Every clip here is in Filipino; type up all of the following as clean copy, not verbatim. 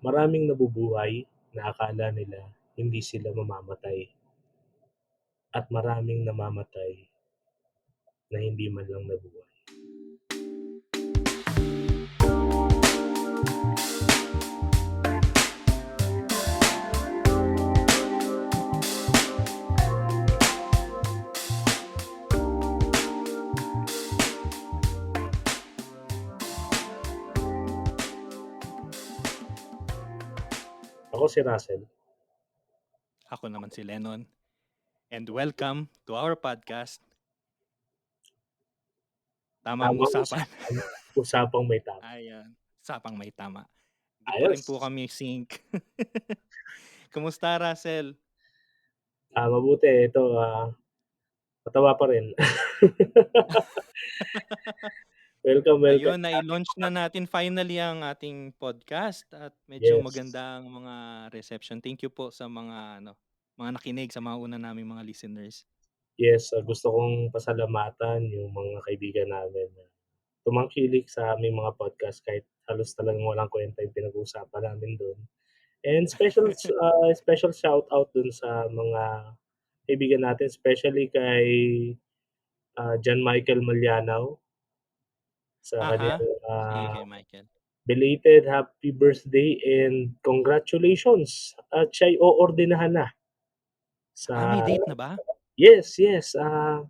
Maraming nabubuhay na akala nila hindi sila mamamatay at maraming namamatay na hindi man lang nabuhay. Ako si Russell. Ako naman si Lennon. And welcome to our podcast. Tamang Tamang usapan. usapan, usapang may tama. Ayan, usapang may tama. Hindi pa rin po Ayos. kami sync. Kumusta, Russell? Mabuti ito, matawa pa rin. Welcome. Ayun, na-launch na natin finally ang ating podcast at medyo Yes. maganda ang mga reception. Thank you po sa mga nakinig sa mga una naming mga listeners. Yes, gusto kong pasalamatan yung mga kaibigan namin na tumangkilik sa aming mga podcast kahit halos talagang walang kwenta yung pinag-uusapan namin dun. And special shout out dun sa mga kaibigan natin, especially kay John Michael Malyanaw sa Aha, kanyang sige kay Michael. belated happy birthday and congratulations at siya'y oordinahan na May sa date na ba? yes,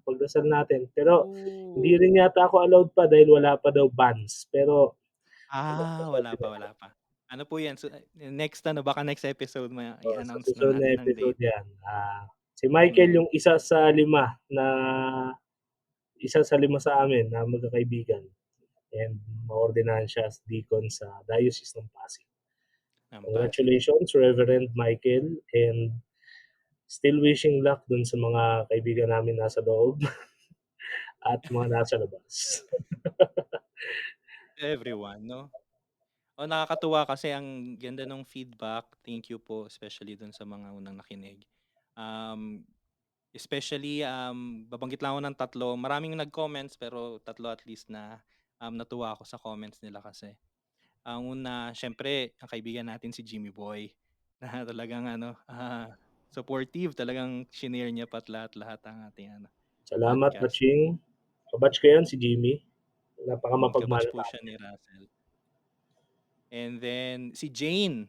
pagdasal natin. Pero hindi Oh. rin yata ako allowed pa dahil wala pa daw bans. Pero Wala pa. Ano po yan? So, baka next episode sa i-announce na susunod na natin ang episode date. yan. Si Michael Mm. yung isa sa lima sa amin na magkakaibigan. And maordinahan siya as deacon sa Diocese ng Pasig. Ang Pasig. Congratulations, Reverend Michael, and still wishing luck dun sa mga kaibigan namin nasa loob at mga nasa labas. Everyone, no? Nakakatuwa kasi ang ganda ng feedback. Thank you po, especially dun sa mga unang nakinig. Um, Especially, babanggit lang ako ng tatlo. Maraming nag-comments pero tatlo at least na natuwa ako sa comments nila kasi. Ang una, syempre, ang kaibigan natin si Jimmy Boy na talagang supportive, talagang shinare niya pat lahat-lahat ang ating Salamat, podcast. Batching. Kabatch ko yan, si Jimmy. Napaka Kabatch mapagmahal po siya ni Russell. And then si Jane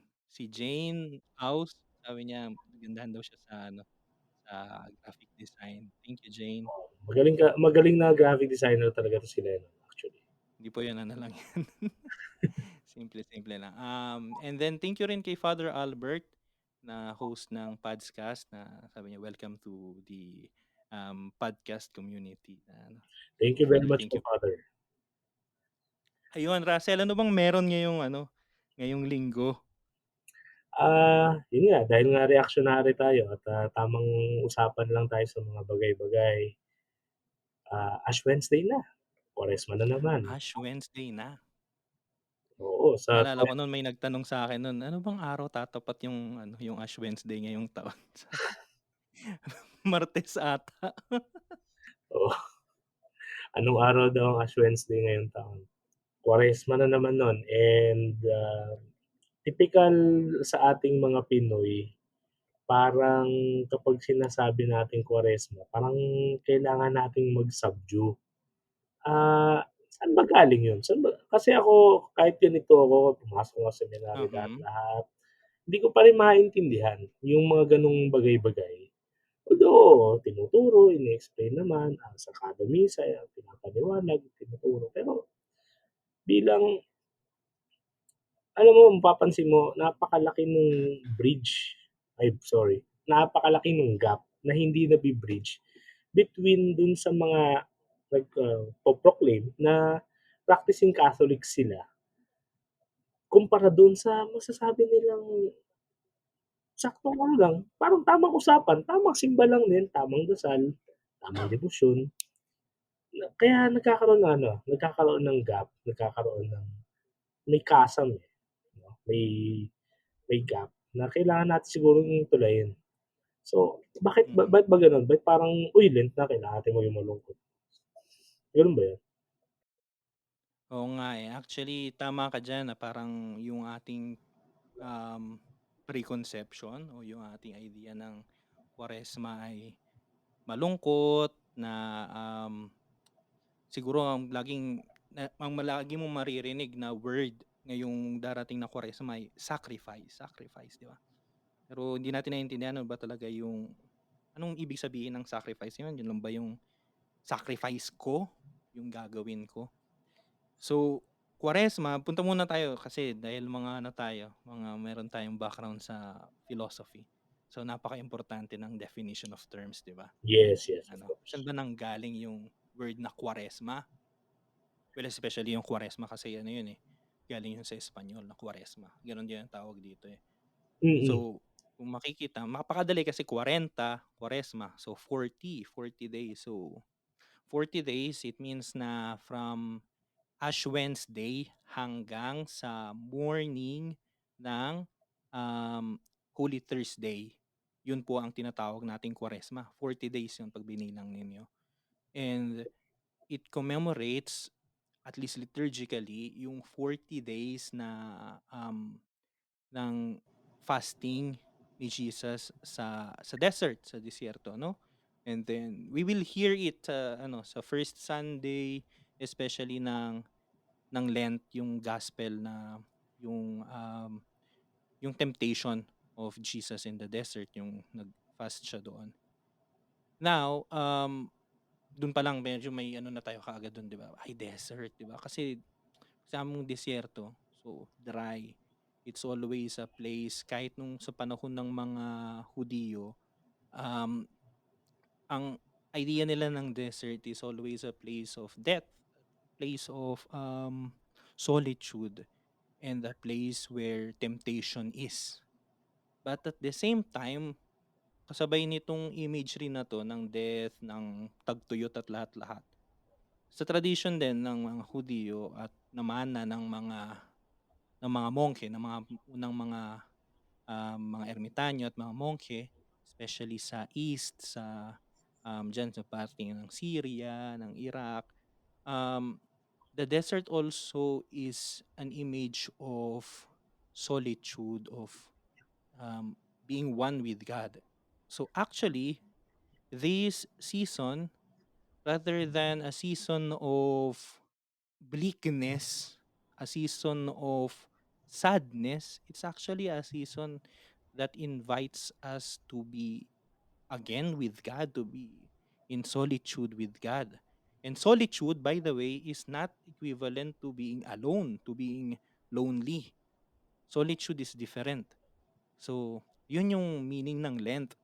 House, sabi niya nagandahan daw siya sa graphic design. Thank you, Jane. Magaling na graphic designer talaga to si Lennon, actually. Hindi po yan lang yan. Simple lang. And then thank you rin kay Father Albert na host ng podcast na sabi niya welcome to the podcast community. Thank you very Father, much thank po, you. Father. Ayun, Russell, ano bang meron ngayong linggo? Yun nga, dahil nga reactionary tayo at tamang usapan lang tayo sa mga bagay-bagay. Ash Wednesday na. Kwaresma na naman. Ash Wednesday na. Oo, Naalala ko noon may nagtanong sa akin noon, ano bang araw tatapat yung Ash Wednesday ngayong taon? Martes ata. oo, anong araw daw ang Ash Wednesday ngayong taon? Kwaresma na naman nun. And typical sa ating mga Pinoy, parang kapag sinasabi nating Kwaresma, parang kailangan nating mag-subdue. Saan ba galing yun? Kasi ako, kahit ganito ako, pumasok ako sa seminary Mhm. lahat-lahat, hindi ko pa rin maintindihan yung mga ganong bagay-bagay. Although, tinuturo, ini-explain naman, sa kada misa, pinapaliwanag, tinuturo. Pero bilang, alam mo, mapapansin mo, napakalaki nung napakalaki nung gap na hindi nabi-bridge between dun sa mga nagpo-proclaim na practicing Catholic sila kumpara dun sa masasabi nilang saktong ano lang, parang tamang usapan, tamang simba lang din, tamang dasal, tamang debosyon. Kaya nagkakaroon ng gap, nagkakaroon ng may chasm, 'no, may gap na kailangan natin sigurong tulayin. So, Mm. ba't ba gano'n? Ba't parang, "Uy, Lent na kailangan natin maging malungkot." Gano'n ba 'yun? Oo nga, eh. Actually, tama ka diyan na parang yung ating um, preconception o yung ating idea ng Kwaresma ay malungkot na siguro lagi mong maririnig na word ngayong darating na Kwaresma ay sacrifice, sacrifice, di ba? Pero hindi natin naiintindihan ano ba talaga yung anong ibig sabihin ng sacrifice yun? Yun lang ba yung sacrifice ko, yung gagawin ko? So, Kwaresma, punta muna tayo kasi dahil mga ano tayo, meron tayong background sa philosophy. So, napaka-importante ng definition of terms, di ba? Yes, yes, of Saan course. ba nanggaling yung word na Kwaresma? Well, especially yung Kwaresma kasi ano yun eh. Galing yun sa Espanyol na Kwaresma. Ganon din ang tawag dito eh. Mm. So, kung makikita, makapakadali kasi 40, Kwaresma. So, 40 days. So, 40 days, it means na from Ash Wednesday hanggang sa morning ng um, Holy Thursday. Yun po ang tinatawag nating Kwaresma. 40 days yun pag binilang ninyo. And it commemorates, at least liturgically, yung 40 days na ng fasting ni Jesus sa desert, sa desierto, no? And then we will hear it sa first Sunday, especially ng Lent, yung gospel na yung yung temptation of Jesus in the desert, yung nag-fast siya doon. Now, dun pa lang medyo may ano na tayo kaagad dun, 'di ba? Ay, desert, 'di ba? Kasi sa among disyerto, so dry. It's always a place kahit nung sa panahon ng mga Hudiyo, um, ang idea nila ng desert is always a place of death, place of solitude, and a place where temptation is. But at the same time, kasabay nitong imagery na to ng death, ng tagtuyot at lahat-lahat. Sa tradition din ng mga Hudiyo at namana ng mga mongke, ng mga unang mga ermitanyo at mga mongke, especially sa east, diyan sa parte ng Syria, ng Iraq. Um, the desert also is an image of solitude, of being one with God. So actually, this season, rather than a season of bleakness, a season of sadness, it's actually a season that invites us to be again with God, to be in solitude with God. And solitude, by the way, is not equivalent to being alone, to being lonely. Solitude is different. So, yun yung meaning ng Lent.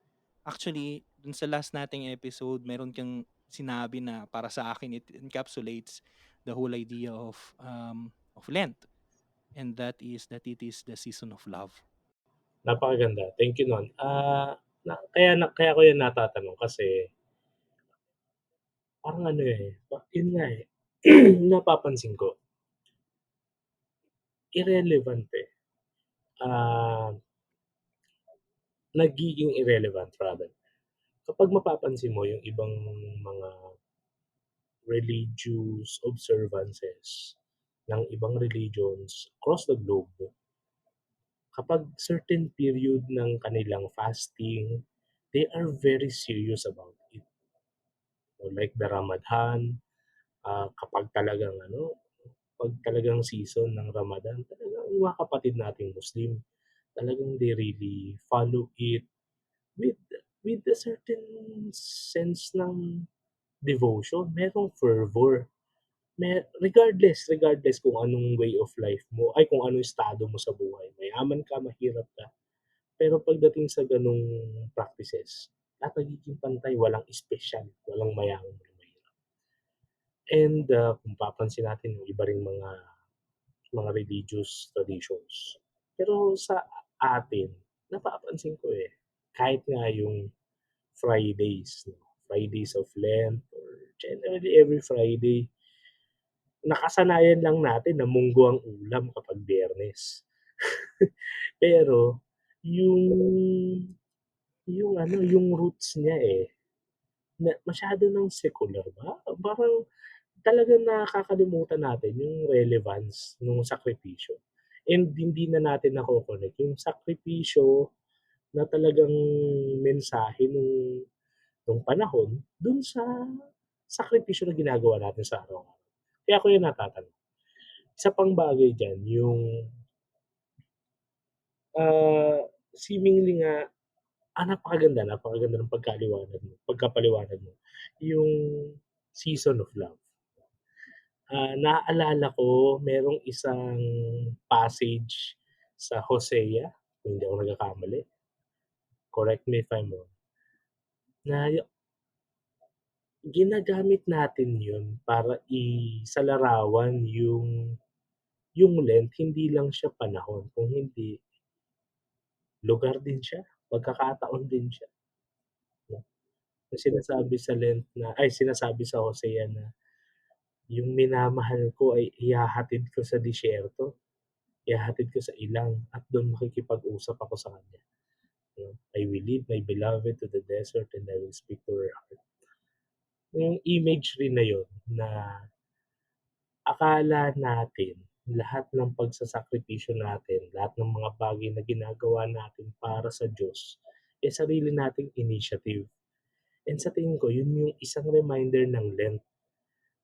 Actually, dun sa last nating episode, meron kang sinabi na para sa akin it encapsulates the whole idea of Lent, and that it is the season of love. Napakaganda, thank you nun. Kaya ko 'yan natatanong kasi parang ano, yun nga, napapansin ko, irrelevant, ah, nagiging irrelevant rather. Kapag mapapansin mo yung ibang mga religious observances ng ibang religions across the globe, kapag certain period ng kanilang fasting, they are very serious about it. So, like the Ramadan, kapag talagang 'pag talagang season ng Ramadan, talagang yung mga kapatid nating Muslim, talagang they really follow it with with a certain sense ng devotion, merong fervor. Regardless kung anong way of life mo, ay kung anong estado mo sa buhay, mayaman ka, mahirap ka, pero pagdating sa gano'ng practices, lahat nagiging pantay, walang espesyal, walang mayaman, walang mahirap. And, kung papansin natin yung iba ring mga religious traditions. Pero sa atin, napapansin ko, kahit nga yung Fridays, 'no, Fridays of Lent or generally every Friday, nakasanayan lang natin na munggo ang ulam kapag Biyernes. Pero yung yung roots niya, na masyado ng secular ba, parang talagang nakakalimutan natin yung relevance nung sakripisyo. and hindi na natin nako-connect yung sakripisyo na talagang mensahe nung panahon dun sa sakripisyo na ginagawa natin sa araw-araw. Kaya ako yung natatanong. Isa pang bagay diyan yung, ah, seemingly nga napakaganda ng pagkapaliwanag mo, yung Season of Love. Naalala ko merong isang passage sa Hosea, kung hindi ako nagkakamali, correct me if I'm wrong, na ginagamit natin yun para isalarawan yung Lent, hindi lang siya panahon, kung hindi lugar din siya, pagkakataon din siya, 'no? Na sinasabi sa Lent na ay sinasabi sa Hosea na yung minamahal ko ay ihahatid ko sa disyerto, ihahatid ko sa ilang at dun makikipag-usap ako sa kanya, 'no. I will lead my beloved to the desert and I will speak to her heart. Yung imagery na yun na akala natin lahat ng pagsasakripisyo natin, lahat ng mga bagay na ginagawa natin para sa Diyos, sarili nating initiative. And sa tingin ko yun yung isang reminder ng Lent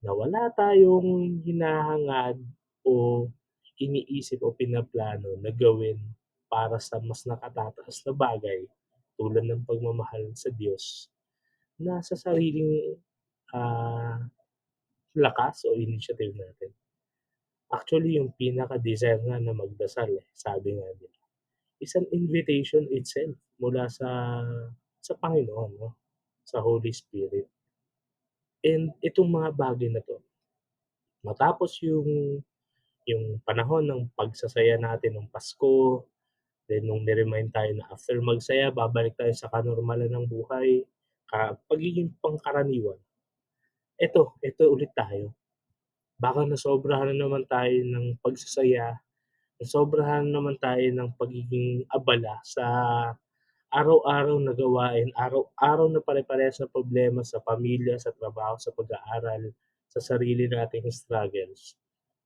na wala tayong hinahangad o iniisip o pinaplano na gawin para sa mas nakatataas na bagay tulad ng pagmamahal sa Diyos na sa sariling, ah, lakas o initiative natin. Actually, yung pinaka-desire nga na magdasal, sabi nga nila, is an invitation itself mula sa Panginoon, 'no, sa Holy Spirit. And itong mga bagay na 'to, matapos yung panahon ng pagsasaya natin ng Pasko, then nung ni-remind tayo na after magsaya babalik tayo sa kanormalan ng buhay, pagiging pangkaraniwan. Eto ulit tayo. Baka nasobrahan na naman tayo ng pagsasaya, nasobrahan na naman tayo ng pagiging abala sa araw-araw na gawain, araw-araw na pare-parehas na problema sa pamilya, sa trabaho, sa pag-aaral, sa sarili nating struggles.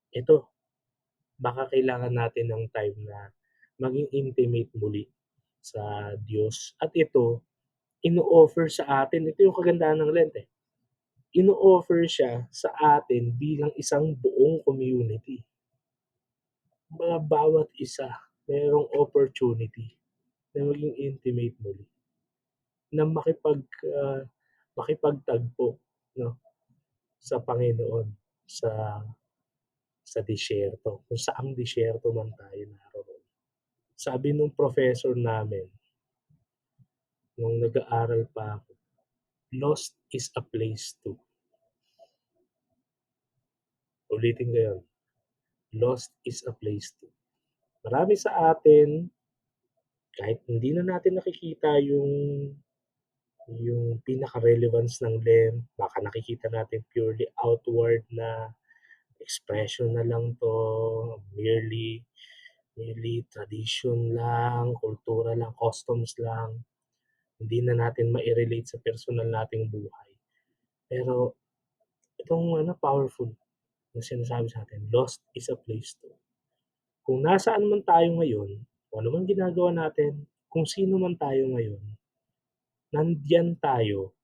Ito, baka kailangan natin ng time na maging intimate muli sa Diyos at ito, ino-offer sa atin, ito yung kagandahan ng Lent, ino-offer siya sa atin bilang isang buong community. Kumbaga bawat isa merong opportunity na maging intimate muli, na makipagtagpo, 'no, sa Panginoon sa sa disyerto, kung saang disyerto man tayo naroon. Sabi nung professor namin nung nag-aaral pa ako, "Lost is a place too." Ulitin ko yun, lost is a place too. Marami sa atin, kahit hindi na natin nakikita yung pinaka-relevance ng Lent, baka nakikita natin purely outward na expression na lang 'to, merely merely tradition lang, kultura lang, customs lang, hindi na natin mai-relate sa personal nating buhay. Pero itong powerful na sinasabi sa'tin, lost is a place too. Kung nasaan man tayo ngayon, kung ano man ginagawa natin, kung sino man tayo ngayon, nandiyan tayo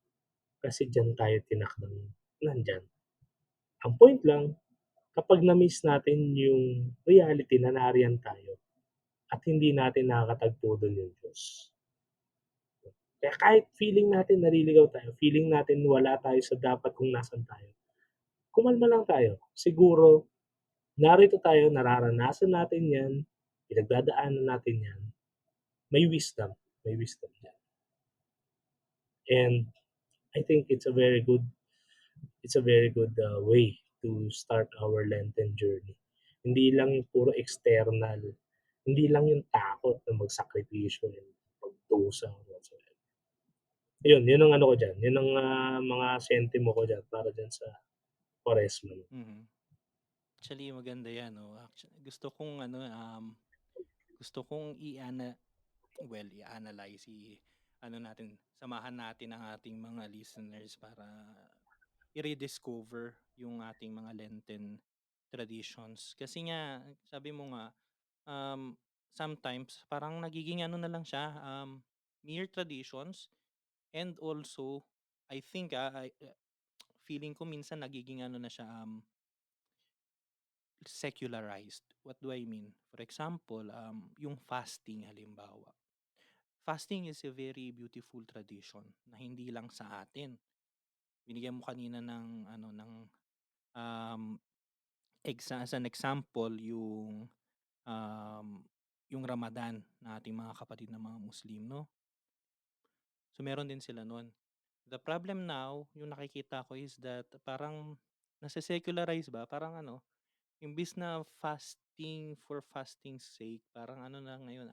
kasi diyan tayo tinakdang nandiyan. Ang point lang, kapag na-miss natin yung reality na nariyan tayo at hindi natin nakakatagpo dun yung Diyos. Kaya kahit feeling natin naliligaw tayo, feeling natin wala tayo sa dapat kung nasaan tayo, kumalma lang tayo. Siguro narito tayo, nararanasan natin 'yan, pinagdadaanan natin 'yan, may wisdom diyan. And I think it's a very good way to start our Lenten journey. Hindi lang yung puro external, hindi lang yung takot na magsakripisyo and magdusa or whatsoever. Yun ang ano ko diyan, yun ang, mga sentimo ko diyan para diyan sa Quaresma. Mhm. Actually maganda 'yan 'no. Gusto kong ano, gusto kong i-analyze, ano natin, samahan natin ang ating mga listeners para i-rediscover yung ating mga Lenten traditions. Kasi nga, sabi mo nga, sometimes parang nagiging ano na lang siya, mere traditions. And also, I think, feeling ko minsan nagiging ano na siya, secularized. What do I mean? For example, yung fasting halimbawa. Fasting is a very beautiful tradition na hindi lang sa atin. Binigyan mo kanina ng ano ng um as an example um yung Ramadan na ating mga kapatid na mga Muslim, no? So meron din sila nun. The problem now, yung nakikita ko is that parang nase-secularize ba? Parang ano, imbis na fasting for fasting's sake, parang ano na ngayon,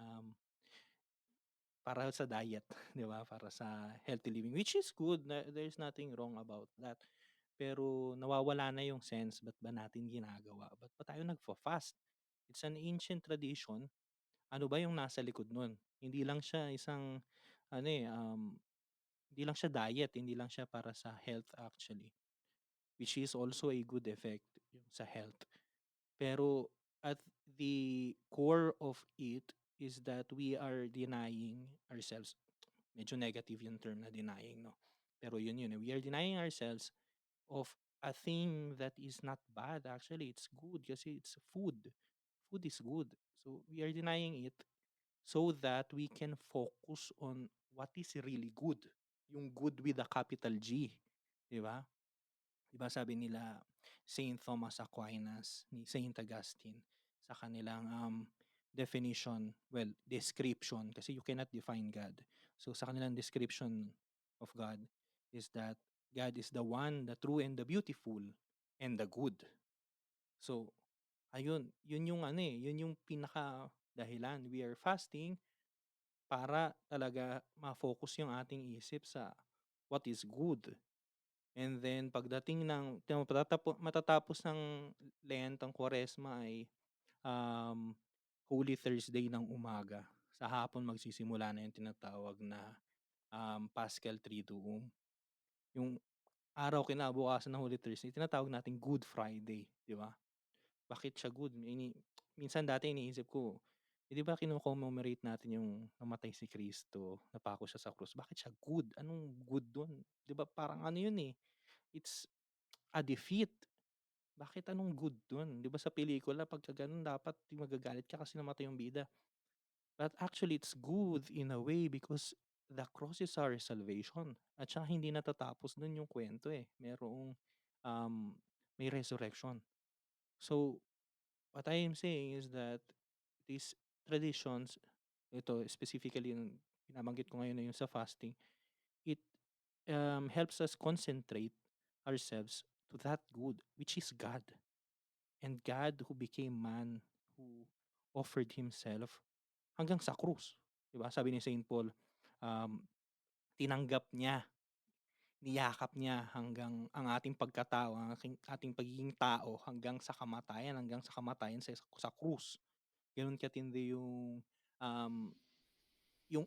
para sa diet, 'di ba? Para sa healthy living, which is good. There's nothing wrong about that. Pero nawawala na yung sense, ba't ba natin ginagawa? Ba't ba tayo nagfa-fast? It's an ancient tradition. Ano ba yung nasa likod nun? Hindi lang siya isang ano hindi lang siya diet, hindi lang siya para sa health actually, which is also a good effect yung sa health. Pero at the core of it is that we are denying ourselves. Medyo negative yung term na denying, no? Pero yun. We are denying ourselves of a thing that is not bad. Actually, it's good kasi it's food. Food is good. So we are denying it so that we can focus on what is really good. Yung good with a capital G. Di ba? Di ba sabi nila Saint Thomas Aquinas, ni Saint Augustine, sa kanilang definition, well, description, kasi you cannot define God. So sa kanilang description of God is that God is the one, the true and the beautiful and the good. So ayun, yun yung ano yun yung pinaka dahilan. We are fasting para talaga ma-focus yung ating isip sa what is good. And then pagdating ng matatapos ng Lent, ang Kwaresma ay um, Holy Thursday ng umaga. Sa hapon magsisimula na yung tinatawag na Paschal Triduum. Yung araw kinabukasan ng Holy Thursday, tinatawag natin Good Friday, di ba? Bakit siya good? Minsan dati iniisip ko, di ba kino-commemorate natin yung namatay si Kristo, napako siya sa krus. Bakit siya good? Anong good dun? Di ba parang ano yun eh? It's a defeat. Bakit anong good dun? 'Di ba sa pelikula pagka gano'n dapat magagalit ka kasi namatay yung bida. But actually it's good in a way because the cross is our salvation. At saka hindi natatapos dun yung kwento eh. Um, may resurrection. So what I am saying is that these traditions, ito specifically yung binabanggit ko ngayon na yung sa fasting, it helps us concentrate ourselves to that good, which is God. And God who became man, who offered himself hanggang sa krus. 'Di ba? Sabi ni Saint Paul, um, tinanggap niya, niyakap niya hanggang ang ating pagkatao, ang ating pagiging tao hanggang sa kamatayan sa krus. Gano'n katindi um, yung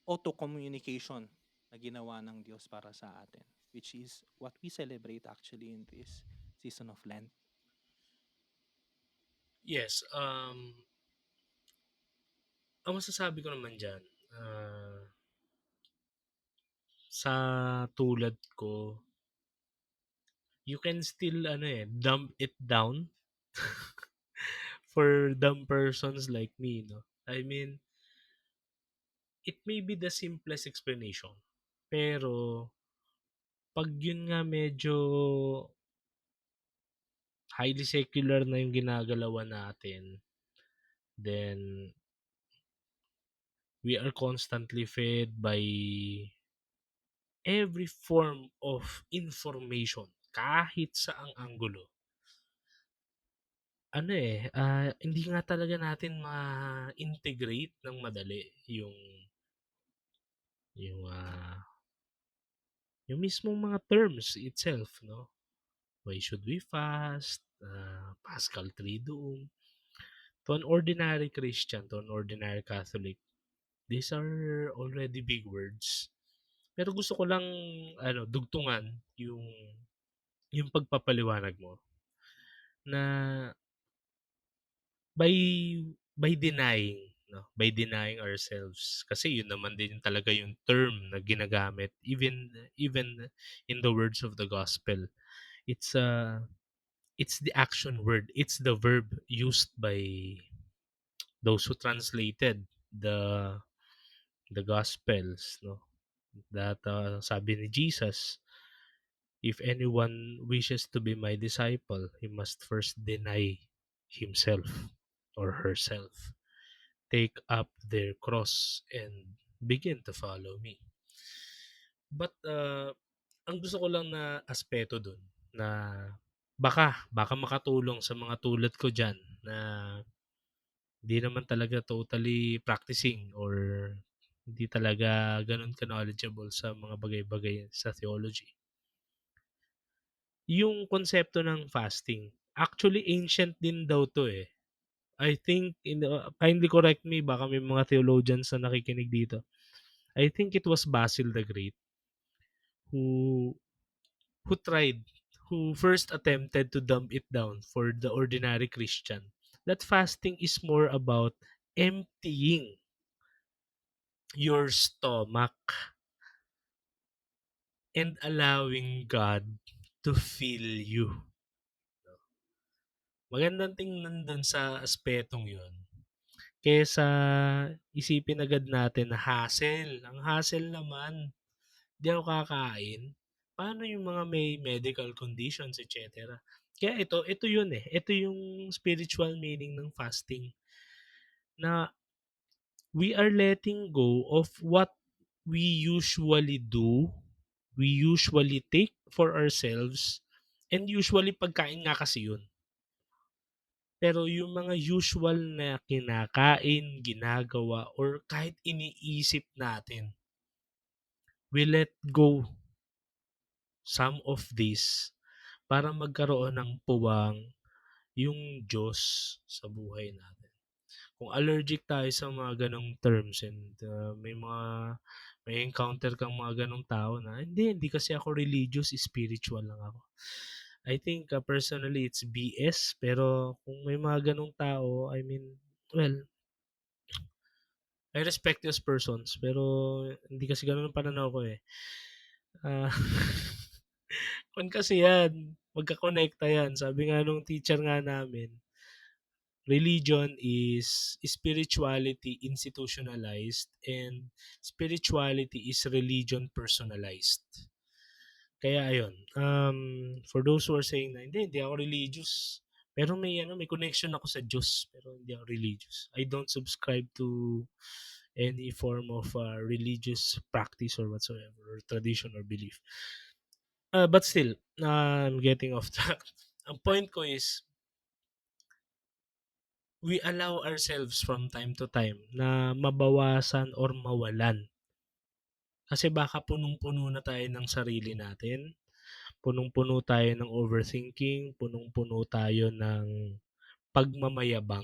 auto communication na ginawa ng Diyos para sa atin, which is what we celebrate actually in this season of Lent. Yes, ang masasabi ko naman diyan, ah, sa tulad ko, you can still ano dumb it down for dumb persons like me, no? I mean, it may be the simplest explanation. Pero, pag yun nga medyo highly secular na yung ginagalawan natin, then we are constantly fed by every form of information kahit saang anggulo. Ano hindi nga talaga natin ma-integrate ng madali yung yung mismong mga terms itself, no? Why should we fast? Paschal Triduum. To an ordinary Christian, to an ordinary Catholic, these are already big words. Pero gusto ko lang dugtungan yung pagpapaliwanag mo na by by denying, 'no, by denying ourselves. Kasi yun naman din talaga yung term na ginagamit even in the words of the gospel. It's it's the action word. It's the verb used by those who translated the gospels, no, that sabi ni Jesus, if anyone wishes to be my disciple, he must first deny himself or herself, take up their cross and begin to follow me. But ang gusto ko lang na aspeto dun na baka makatulong sa mga tulad ko diyan na hindi naman talaga totally practicing or hindi talaga gano'n ka-knowledgeable sa mga bagay-bagay sa theology. Yung konsepto ng fasting, actually ancient din daw 'to, eh. I think kindly correct me, baka may mga theologians na nakikinig dito. I think it was Basil the Great who who tried, who first attempted to dumb it down for the ordinary Christian. That fasting is more about emptying your stomach and allowing God to fill you. Magandang tingnan dun sa aspetong yun. Kesa isipin agad natin na hassle. Ang hassle naman, di ako kakain. Paano yung mga may medical conditions, etc. Kaya ito yun eh. Ito yung spiritual meaning ng fasting. Na we are letting go of what we usually do, we usually take for ourselves, and usually pagkain nga kasi yun. Pero yung mga usual na kinakain, ginagawa, or kahit iniisip natin, we let go some of this para magkaroon ng puwang yung Diyos sa buhay natin. Kung allergic tayo sa mga ganong terms and may encounter kang mga ganong tao na hindi kasi ako religious, spiritual lang ako. I think personally it's BS, pero kung may mga ganong tao, I mean, well, I respect those persons, pero hindi kasi ganun ang pananaw ko eh. Ah, kung kasi yan, magkakonekta yan. Sabi nga nung teacher nga namin, religion is spirituality institutionalized and spirituality is religion personalized. Kaya ayun, for those who are saying na hindi ako religious. Pero may connection ako sa Diyos, pero hindi ako religious. I don't subscribe to any form of religious practice or whatsoever, or tradition or belief. But still, I'm getting off track. Ang point ko is, we allow ourselves from time to time na mabawasan or mawalan. Kasi baka punong-puno na tayo ng sarili natin, punong-puno tayo ng overthinking, punong-puno tayo ng pagmamayabang.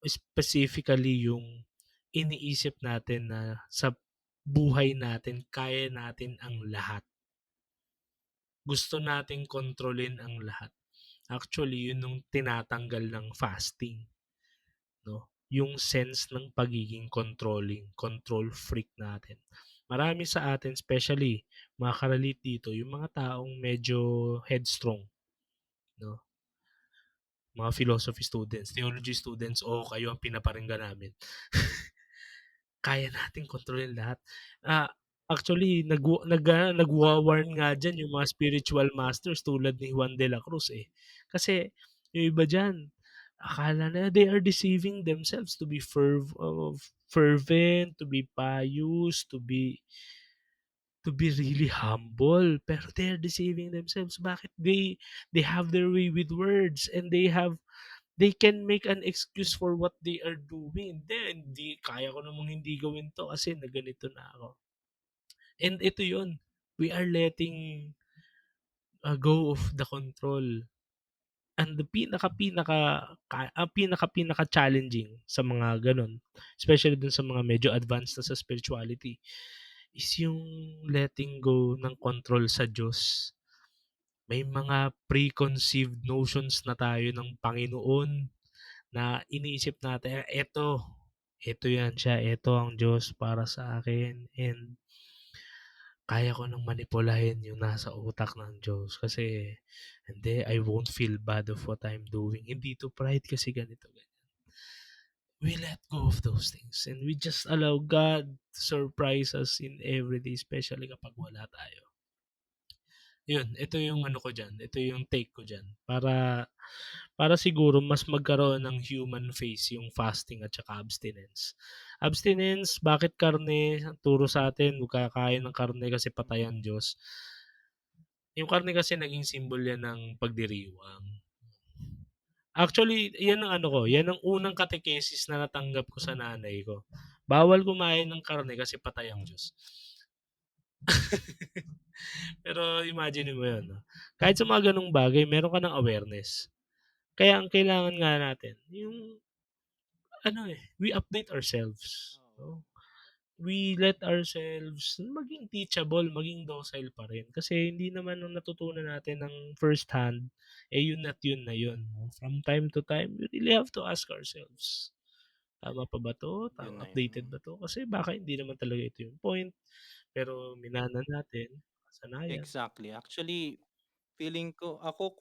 Specifically yung iniisip natin na sa buhay natin, kaya natin ang lahat. Gusto nating kontrolin ang lahat. Actually, yun yung tinatanggal ng fasting. No? Yung sense ng pagiging control freak natin. Marami sa atin, especially mga karalit dito, yung mga taong medyo headstrong, no? Mga philosophy students, theology students, kayo ang pinaparinggan namin. Kaya nating kontrolin lahat. Actually, nagwa-warn nga dyan yung mga spiritual masters tulad ni Juan de la Cruz eh. Kasi yung iba dyan, akala na they are deceiving themselves to be fervent, to be pious, to be really humble. Pero they are deceiving themselves. Bakit? They have their way with words and they can make an excuse for what they are doing. Then, kaya ko namang hindi gawin to kasi na ganito na ako. And ito yun, we are letting go of the control. And the pinaka challenging sa mga ganun, especially dun sa mga medyo advanced na sa spirituality, is yung letting go ng control sa Diyos. May mga preconceived notions na tayo ng Panginoon na iniisip natin, eto yan siya, eto ang Diyos para sa akin, and kaya ko ng manipulahin yung nasa utak ng Diyos kasi hindi, I won't feel bad of what I'm doing. Hindi to pride kasi ganito, ganyan. We let go of those things and we just allow God to surprise us in every day, especially kapag wala tayo. Yun, ito yung ano ko dyan, ito yung take ko dyan. Para siguro mas magkaroon ng human face yung fasting at saka abstinence. Abstinence, bakit karne? Turo sa atin, huwag kakain ng karne kasi patay ang Mm. Diyos. Yung karne kasi naging symbol yan ng pagdiriwang. Actually, yan ang ano ko, yan ang unang katekesis na natanggap ko sa nanay ko. Bawal kumain ng karne kasi patay ang Diyos. Pero imagine mo yun. No? Kahit sa mga ganong bagay, meron ka ng awareness. Kaya ang kailangan nga natin, yung we update ourselves. Oo. No? We let ourselves maging teachable, maging docile pa rin. Kasi hindi naman ang natutunan natin ng first hand, yun at yun na yun. No? From time to time, we really have to ask ourselves, tama pa ba to? Yun na yun. Updated ba to? Kasi baka hindi naman talaga ito yung point. Pero minana natin, kasanayan. Exactly. Actually, feeling ko ako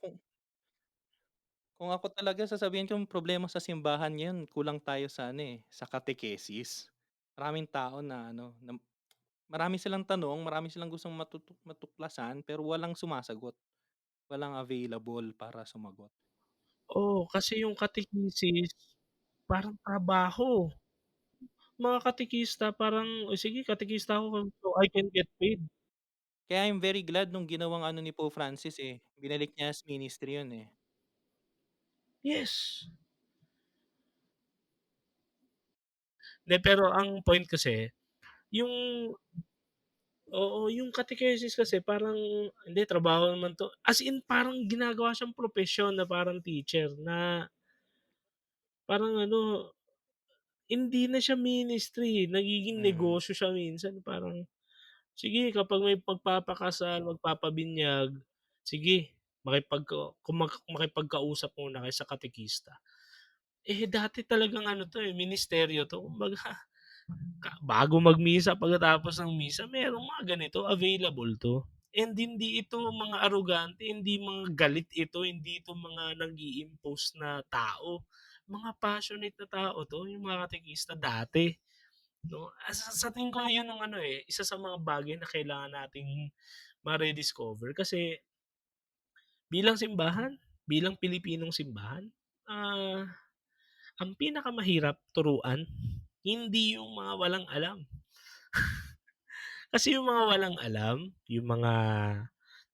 kung ako talaga sasabihin kong problema sa simbahan ngayon kulang tayo sa ano, sa catechesis. Maraming tao na ano, na marami silang tanong, marami silang gustong matuklasan pero walang sumasagot, walang available para sumagot. Oo, kasi yung catechesis, parang trabaho. Mga katekista parang, "O sige katekista ako so I can get paid." Kaya I'm very glad nung ginawang ano ni Pope Francis, binalik niya as ministry yun, eh. Yes. Hindi, pero ang point kasi, yung yung catechesis kasi parang, hindi trabaho naman 'to, as in parang ginagawa siyang propesyon na parang teacher na parang ano, hindi na siya ministry, nagiging Mm, negosyo siya minsan. Parang, sige kapag may magpapakasal, magpapabinyag, sige makipagkausap muna kayo sa katekista. Dati talagang ano 'to, ministeryo 'to. Kumbaga bago magmisa, pagkatapos ng misa, merong mga ganito, available 'to. And hindi ito mga arogante, hindi mga galit ito, hindi ito mga nag-i-impose na tao. Mga passionate na tao 'to, yung mga katekista dati, 'no? Sa tingin ko yun ang isa sa mga bagay na kailangan nating mare-discover kasi bilang simbahan, bilang Pilipinong simbahan, ah ang pinakamahirap turuan, hindi yung mga walang alam. Kasi yung mga walang alam, yung mga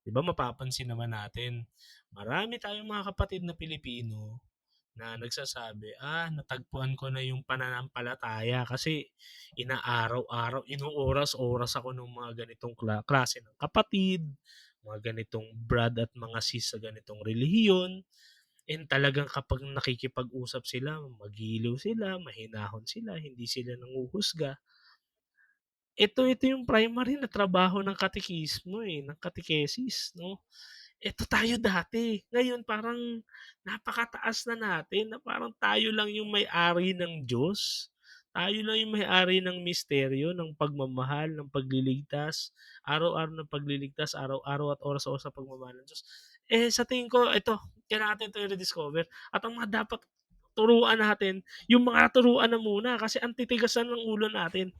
'di ba mapapansin naman natin, marami tayong mga kapatid na Pilipino na nagsasabi, natagpuan ko na yung pananampalataya kasi inaaraw-araw, inuoras-oras ako ng mga ganitong klase ng kapatid, mga ganitong brad at mga sis sa ganitong relihiyon. And talagang kapag nakikipag-usap sila, magiliw sila, mahinahon sila, hindi sila nanghuhusga. Ito yung primary na trabaho ng katekismo, ng catechesis, 'no? Ito tayo dati. Ngayon parang napakataas na natin na parang tayo lang yung may-ari ng Diyos. Tayo lang yung may-ari ng misteryo, ng pagmamahal, ng pagliligtas, araw-araw ng pagliligtas, araw-araw at oras-oras sa pagmamahal ng Diyos. Sa tingin ko ito, kailangan natin 'to i-rediscover at ang mga dapat turuan natin, yung mga turuan na muna kasi ang titigas na ng ulo natin.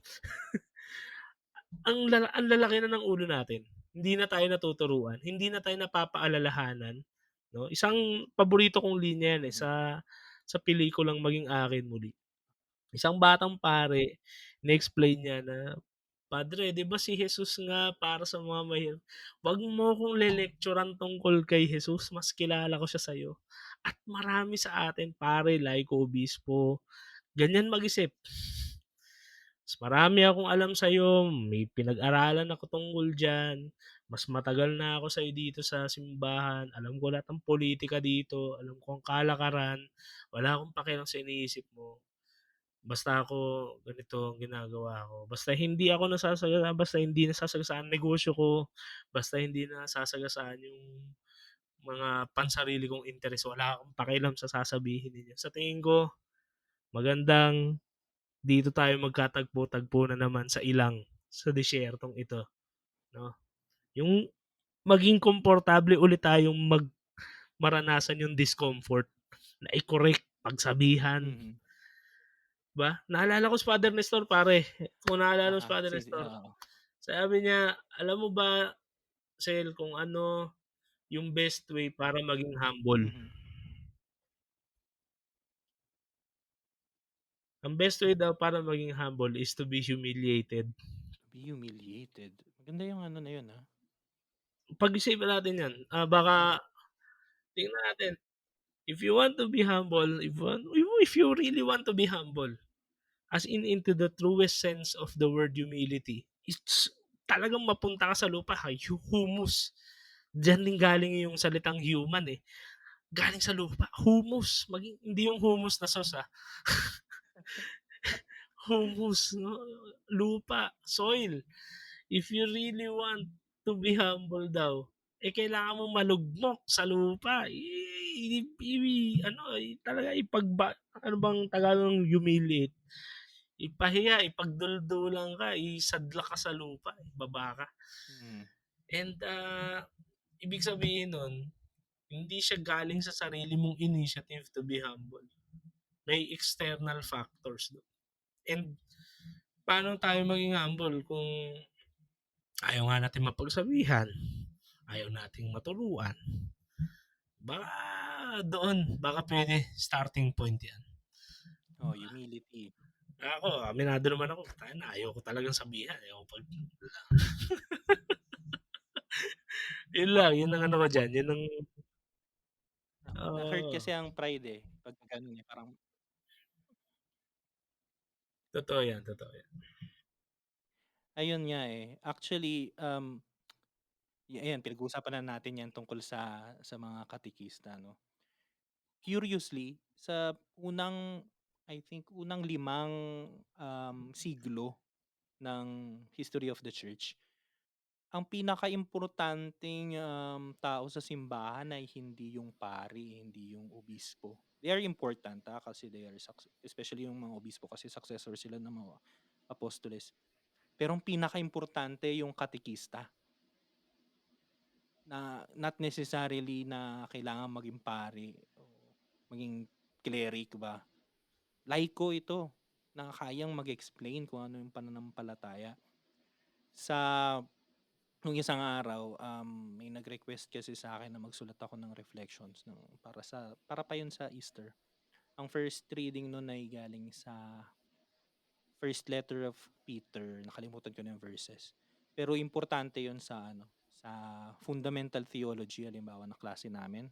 Ang lalaki na ng ulo natin. Hindi na tayo natuturuan, hindi na tayo napapaalalahanan, 'no? Isang paborito kong linya 'yan, mm. sa pelikulang Maging Akin Muli. Isang batang pare, in-explain niya na, "Padre, 'di ba si Jesus nga para sa mga mahirap, 'wag mo akong le-lecturean tungkol kay Jesus, mas kilala ko siya sa'yo. At marami sa atin pare like Obispo, ganyan mag-isip. Mas marami akong alam sa'yo, may pinag-aralan ako tungkol diyan, mas matagal na ako sa'yo dito sa simbahan, alam ko lahat ng politika dito, alam ko ang kalakaran, wala akong pakialam sa iniisip mo. Basta ako ganito ang ginagawa ko, basta hindi nasasagasaan ang negosyo ko, basta hindi nasasagasaan yung mga pansarili kong interes. Wala akong pakialam sa sasabihin ninyo. Sa tingin ko, magandang dito tayo magkatagpo-tagpo na naman sa ilang sa disyertong ito, no? Yung maging komportable ulit tayong maranasan yung discomfort na i-correct, pagsabihan, Mhm. ba? Naalala ko si Father Nestor pare. Kung naalala mo si Father Sige, Nestor, oo. sabi niya, alam mo ba, Sel, kung ano yung best way para maging humble? Mhm. Ang best way daw para maging humble is to be humiliated. Be humiliated. Maganda yung ano na yun, ah. Pag-isipan natin yan. Baka, tingnan natin. If you want to be humble, if you really want to be humble, as in into the truest sense of the word humility, it's talagang mapunta ka sa lupa, humus. Diyan din galing yung salitang human eh. Galing sa lupa, humus. Hindi yung humus na sauce humus, no? Lupa, soil. If you really want to be humble daw, kailangan mo malugmok sa lupa. Talaga ano bang Tagalog ng humiliate? Ipahiya, ipagduldulan ka, isadla ka sa lupa, baba ka. Mhm. And ibig sabihin nun, hindi siya galing sa sarili mong initiative to be humble. May external factors doon. And paano tayo maging humble kung ayaw nga natin mapagsabihan, ayaw nating maturuan? Baka pwede starting point yan. Oh, humility. Ako, aminado naman ako, ayaw ko talagang sabihan. Yun lang, yun ang ano ko dyan. Yun ang, Na-hurt oh, kasi ang pride eh. Pag ganun eh. Parang, totoo yan, totoo yan. ayun nga eh. Actually, ayan, pinag-uusapan na natin yan tungkol sa mga katikista, no? Curiously, sa I think, unang 5 siglo ng history of the church, ang pinakaimportanteng tao sa simbahan ay hindi yung pari, hindi yung obispo. They are important kasi they are especially yung mga obispo kasi successor sila ng mga apostoles. Pero ang pinakaimportante yung katikista na not necessarily na kailangan maging pari o maging cleric ba. Laiko ito na kayang mag-explain kung ano yung pananampalataya. Sa nung isang araw, may nag-request kasi sa akin na magsulat ako ng reflections para pa yun sa Easter. Ang first reading nun ay galing sa first letter of Peter. Nakalimutan ko na yung verses. Pero importante yun sa fundamental theology, halimbawa na klase namin.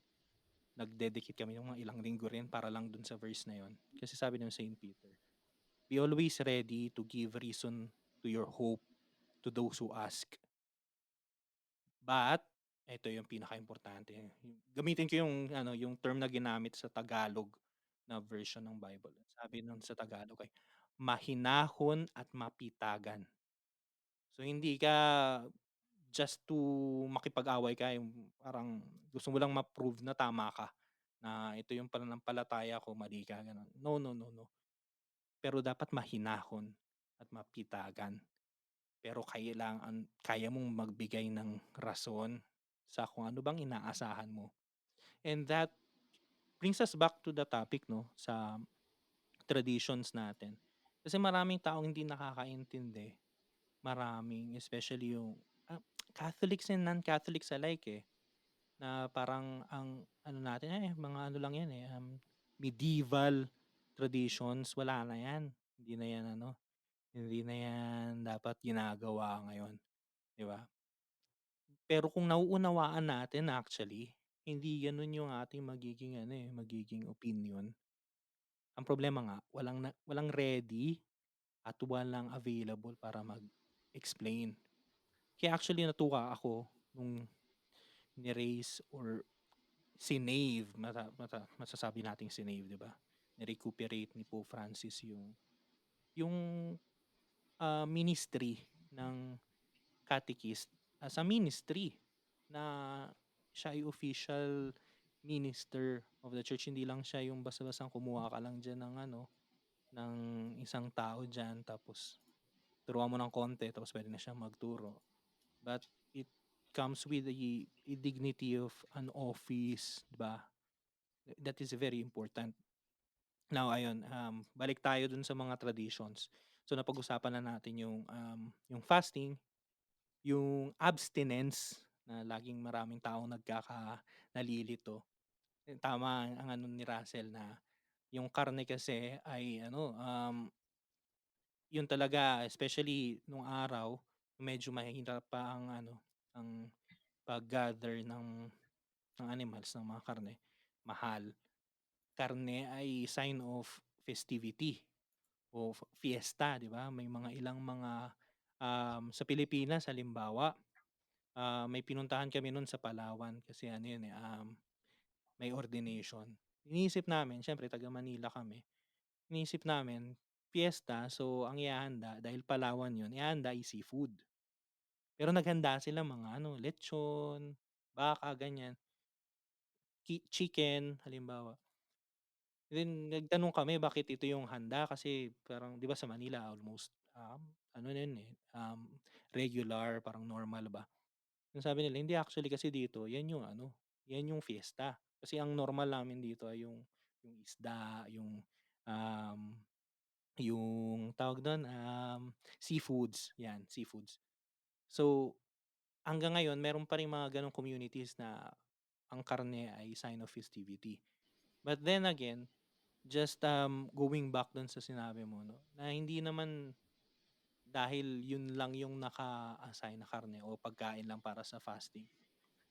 Nag-dedicate kami ng mga ilang linggo rin para lang dun sa verse na yun. Kasi sabi ng Saint Peter, be always ready to give reason to your hope to those who ask. But, ito yung pinaka-importante. Gamitin ko yung term na ginamit sa Tagalog na version ng Bible. Sabi nun sa Tagalog ay, mahinahon at mapitagan. So, hindi ka just to makipag-away ka, yung parang gusto mo lang ma-prove na tama ka, na ito yung pananampalataya ko, mali ka, ganun. No, no, no, no. Pero dapat mahinahon at mapitagan. Pero kaya mong magbigay ng rason sa kung ano bang inaasahan mo. And that brings us back to the topic, no, sa traditions natin. Kasi maraming taong hindi nakakaintindi. Maraming, especially yung Catholics and non-Catholics alike eh. Na parang ang ano natin, mga ano lang yan eh, medieval traditions, wala na yan. Hindi na yan hindi na yan dapat ginagawa ngayon. Di ba? Pero kung nauunawaan natin actually, hindi gano'n yung ating magiging opinion. Ang problema nga walang ready at walang available para mag-explain. Kaya actually natuwa ako nung ni-raise or sinave, masasabi nating sinave, 'di ba? Ni-recuperate ni Pope Francis yung ministry ng catechist as a ministry na siya ay official minister of the church. Hindi lang siya yung basta-bastang kumuha ka lang diyan ng ano, ng isang tao diyan tapos turuan mo ng konti tapos puwede na siyang magturo. But it comes with a dignity of an office, 'di ba? That is very important. Now ayun, balik tayo dun sa mga traditions. So napag-usapan na natin yung fasting, yung abstinence na laging maraming taong nalilito. Tama ang ano ni Russell na yung karne kasi ay ano, yun talaga especially nung araw, medyo mahirap pa ang ano, ang pag-gather ng animals, ng mga karne, mahal. Karne ay sign of festivity o fiesta, 'di ba? May mga ilang mga, sa Pilipinas halimbawa, may pinuntahan kami nun sa Palawan kasi ano yun, eh, may ordination. Iniisip namin siyempre taga Manila kami, iniisip namin fiesta so ang ihahanda dahil Palawan yun, ihahanda ay seafood. Pero naghanda sila mga ano, lechon, baka, ganyan, chicken halimbawa. Then nagtanong kami bakit ito yung handa kasi parang 'di ba sa Manila almost, ano na yun, eh, regular parang normal ba. Yung sabi nila, "Hindi actually kasi dito 'yan yung ano, 'yan yung fiesta." Kasi ang normal namin dito ay yung isda, um, yung tawag dun, seafoods, 'yan, seafoods. So, hanggang ngayon meron pa ring mga gano'ng communities na ang karne ay sign of festivity. But then again, just, going back dun sa sinabi mo 'no, na hindi naman dahil yun lang yung naka-assign na karne o pagkain lang para sa fasting,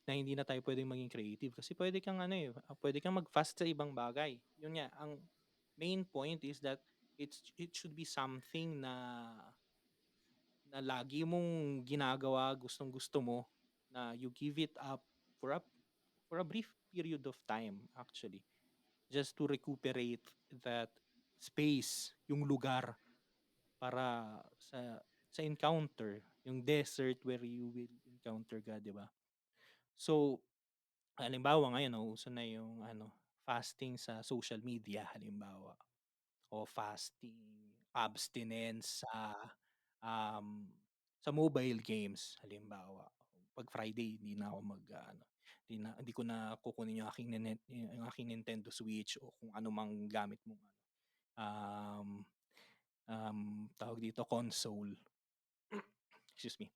na hindi na tayo puwedeng maging creative. Kasi puwede kang ano, eh, puwede kang mag-fast sa ibang bagay. Yun nga, ang main point is that it should be something na na lagi mong ginagawa, gustong-gusto mo, na you give it up for a for a brief period of time actually, just to recuperate that space, yung lugar para sa encounter, yung desert where you will encounter God, 'di ba? So, halimbawa ngayon nauuso na yung ano, fasting sa social media halimbawa o fasting, abstinence um, sa mobile games halimbawa. 'Pag Friday hindi na ako mag-aano, hindi ko na kukunin yung aking Nintendo Switch o kung ano mang gamit mong ano, um, tawag dito, console. Excuse me.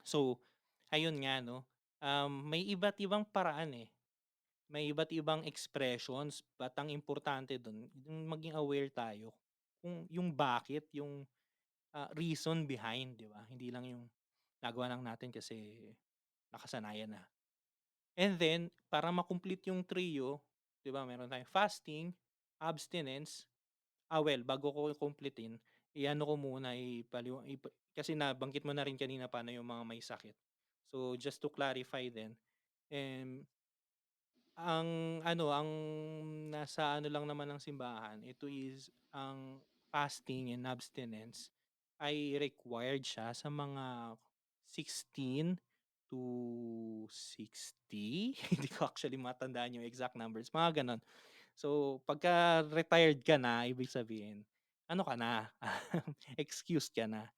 So, ayun nga 'no, may iba't ibang paraan, eh. May iba't ibang expressions but ang importante dun yung maging aware tayo kung yung bakit, yung, reason behind, 'di ba? Hindi lang yung nagawa lang natin kasi nakasanayan na. And then para ma-complete yung trio, 'di ba meron tayong fasting, abstinence, well bago ko kumpletin, i-ano ko muna kasi nabanggit mo na rin kanina paano yung mga may sakit. So just to clarify din, um ang nasa ano lang naman ng simbahan, ito is ang fasting and abstinence ay required siya sa mga 16 to 60. Hindi ko actually matandaan yung exact numbers, mga gano'n. So, pagka retired ka na, ibig sabihin, ano ka na, excused ka na.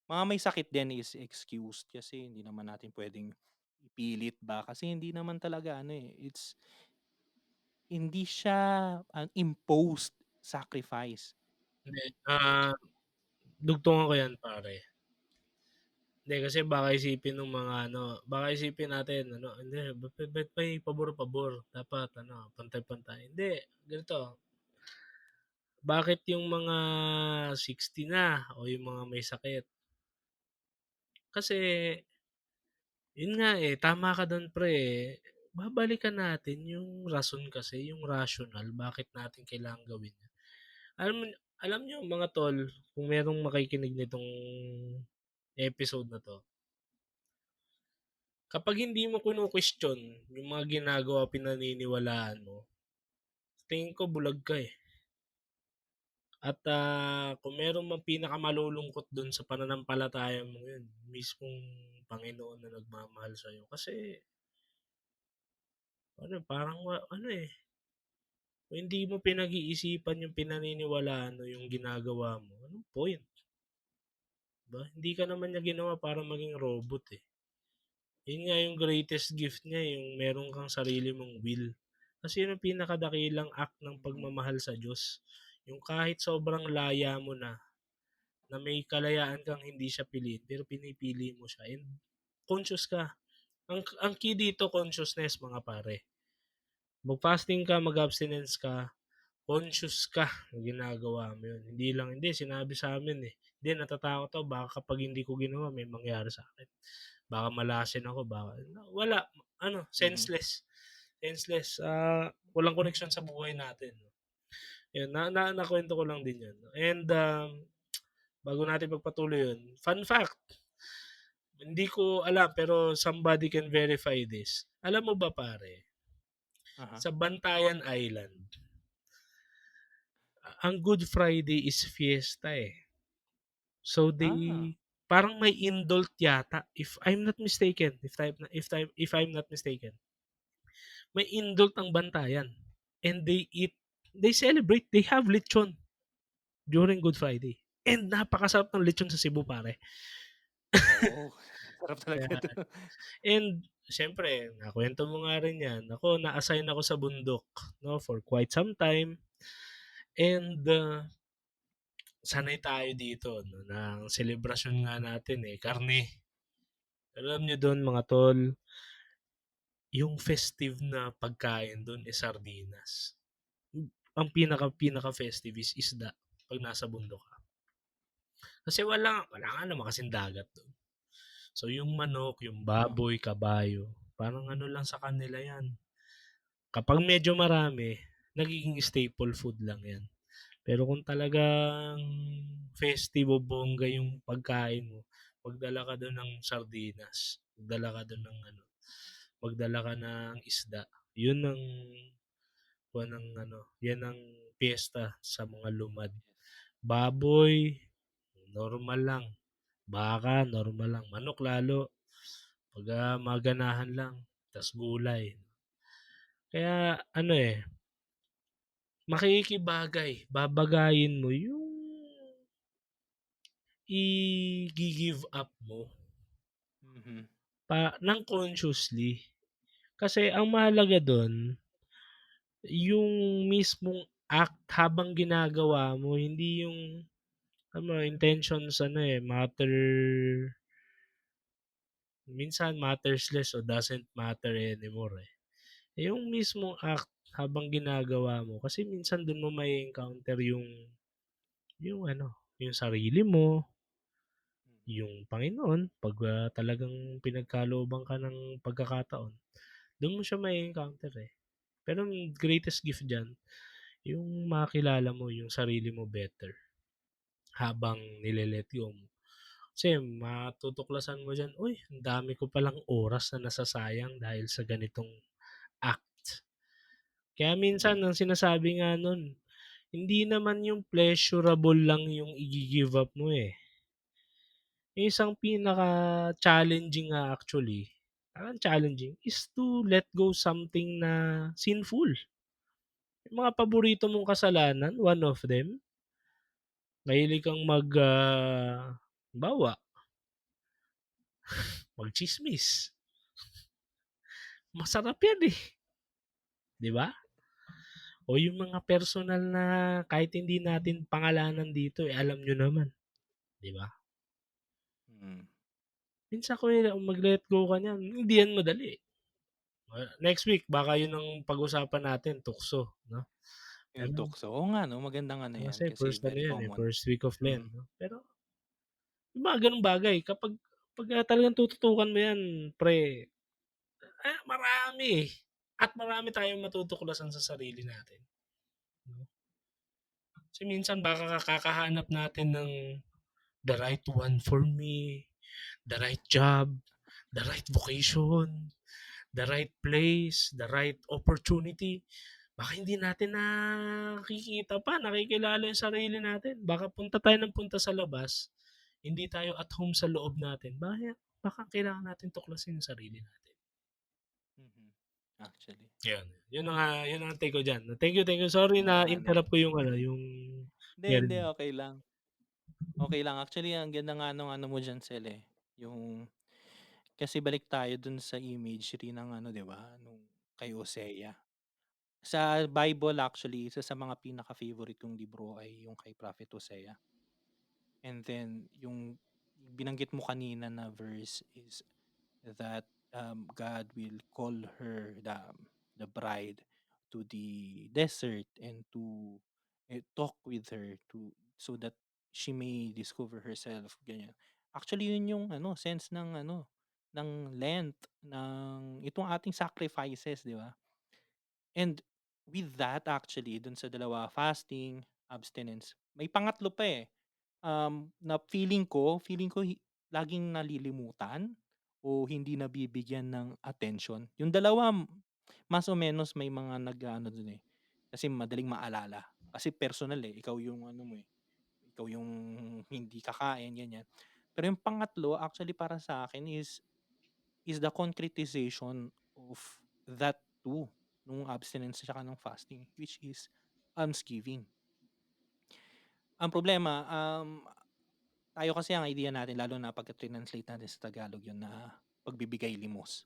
Mga may sakit din is excused kasi hindi naman natin puwedeng ipilit ba, kasi hindi naman talaga ano, eh, hindi siya imposed sacrifice. Hindi, dugtungan ko 'yan pare. Hindi kasi baka isipin natin ano, hindi ba't may pabor-pabor, dapat ano, pantay-pantay. Hindi, ganito, bakit yung mga 60 na o yung mga may sakit? Kasi yun nga, eh, tama ka dun pre, eh. Babalikan natin yung rason kasi, yung rational bakit natin kailangang gawin yun. Alam mo alam niyo mga tol, kung merong makikinig nitong episode na 'to, kapag hindi mo kino-question yung mga ginagawa, pinaniniwalaan mo, tingin ko bulag ka, eh. At, kung meron mang pinakamalulungkot dun sa pananampalataya mong yun, mismong Panginoon na nagmamahal sa'yo. Kasi Ano, parang ano, eh, kung hindi mo pinag-iisipan yung pinaniniwalaan mo, yung ginagawa mo, anong point, 'di ba? Hindi ka naman niya ginawa para maging robot, eh. Yun nga yung greatest gift niya, yung meron kang sarili mong will. Kasi yun ang pinakadakilang act ng Mhm. pagmamahal sa Diyos. Yung kahit sobrang laya mo na may kalayaan kang hindi siya piliin, pero pinipili mo siya and conscious ka. Ang key dito, consciousness, mga pare. Mag-fasting ka, mag-abstinence ka, conscious ka na ginagawa mo yun. Hindi lang, hindi, sinabi sa amin eh. Hindi, natatakot ako, baka kapag hindi ko ginawa, may mangyari sa akin. Baka malasin ako, baka, wala, ano, Mhm. senseless. Senseless. Walang connection sa buhay natin. Yun, nakwento ko lang din yun. And, bago natin pagpatuloy yun, fun fact, hindi ko alam, pero somebody can verify this. Alam mo ba, pare, Aha. sa Bantayan Island, ang Good Friday is fiesta eh. So Ah, parang may indult yata, if I'm not mistaken, if I'm not mistaken. May indult ang Bantayan and they celebrate, they have lechon during Good Friday. And napakasarap ng lechon sa Cebu, pare. oo. Sarap talaga Kaya, dun. and syempre, nakwento mo nga rin yan. Ako, na-assign ako sa bundok, no, for quite some time. And sanay tayo dito, no, ng celebration nga natin eh, karne. Alam nyo doon, mga tol, yung festive na pagkain doon is sardinas. Ang pinaka festive is isda pag nasa bundok ka. Kasi wala nga naman kasing dagat doon. So yung manok, yung Oo. baboy, kabayo, parang ano lang sa kanila yan. Kapag medyo marami, nagiging staple food lang yan. Pero kung talagang festive o bongga yung pagkain mo, magdala ka doon ng sardinas, magdala ka doon ng ano, magdala ka ng isda. Yun ang kuwan ng ano, yan ang piyesta sa mga lumad. Baboy, normal lang. Baka, normal lang. Manok lalo, pag maganahan lang. Tas gulay. Kaya ano eh, makikibagay, babagayin mo yung i-give up mo Mhm. ng consciously. Kasi ang mahalaga doon, yung mismong act habang ginagawa mo, hindi yung ano, intentions ano eh, minsan matters less o doesn't matter anymore eh. Yung mismong act habang ginagawa mo, kasi minsan doon mo may encounter yung ano, yung sarili mo, Mhm. yung Panginoon, pag talagang pinagkalooban ka ng pagkakataon, doon mo siya may encounter eh. Pero ang greatest gift dyan, yung makilala mo yung sarili mo better habang nile-let go mo. Kasi matutuklasan mo dyan, uy, ang dami ko palang oras na nasasayang dahil sa ganitong act. Kaya minsan, Mhm. ang sinasabi nga nun, hindi naman yung pleasurable lang yung i-give up mo eh. Yung isang pinaka-challenging nga actually, parang challenging, is to let go something na sinful. Yung mga paborito mong kasalanan, one of them, mahilig kang bawa, magchismis. Masarap yan eh, di ba? O yung mga personal na kahit hindi natin pangalanan dito, eh, alam nyo naman, di ba? Mhm. Minsan kung mag-let go ka niyan, hindi yan madali. Next week, baka yun ang pag-usapan natin, tukso, no? Yung Pero tukso, oo nga 'no, magandang ano yan kasi kasi first ano very yan eh, common. first week of Lent, Mm. no? Pero yung mga ganung bagay, pag talagang tututukan mo yan, pre, marami eh. At marami tayong matutuklasan sa sarili natin. No? Kasi minsan baka kakahanap natin ng the right one for me, the right job, the right vocation, the right place, the right opportunity. Baka hindi natin nakikita pa, nakikilala yung sarili natin. Baka punta tayo ng punta sa labas, hindi tayo at home sa loob natin. Baka kailangan natin tuklasin yung sarili natin. Mhm. actually. Yun. Yun ang take ko diyan. Thank you. Sorry Oo na nga 'no. interrupt ko yung ano, yung Hindi, meron hindi, mo. okey lang. Okey lang. Actually, ang ganda nga nung ano mo diyan Sel, eh, yung kasi balik tayo dun sa imagery ng ano, 'di ba, nung kay Hosea. Sa Bible actually, isa sa mga pinaka-favorite kong libro ay yung kay Prophet Hosea. And then yung binanggit mo kanina na verse is that God will call her the bride to the desert and to talk with her to so that she may discover herself ganyan. Actually yun yung ano sense ng ano ng length ng itong ating sacrifices, di ba? And with that actually dun sa dalawa fasting, abstinence, may pangatlo pa eh na feeling ko laging nalilimutan o hindi nabibigyan ng attention. Yung dalawa mas o menos may mga nag-aano dun, eh, kasi madaling maalala. Kasi personal, eh, ikaw yung ano mo, eh, ikaw yung hindi kakain, ganyan. Pero yung pangatlo actually para sa akin is the concretization of that two, nung abstinence tsaka nung fasting, which is almsgiving. Ang problema, tayo kasi ang idea natin lalo na pagka translate natin sa Tagalog yun na pagbibigay limos.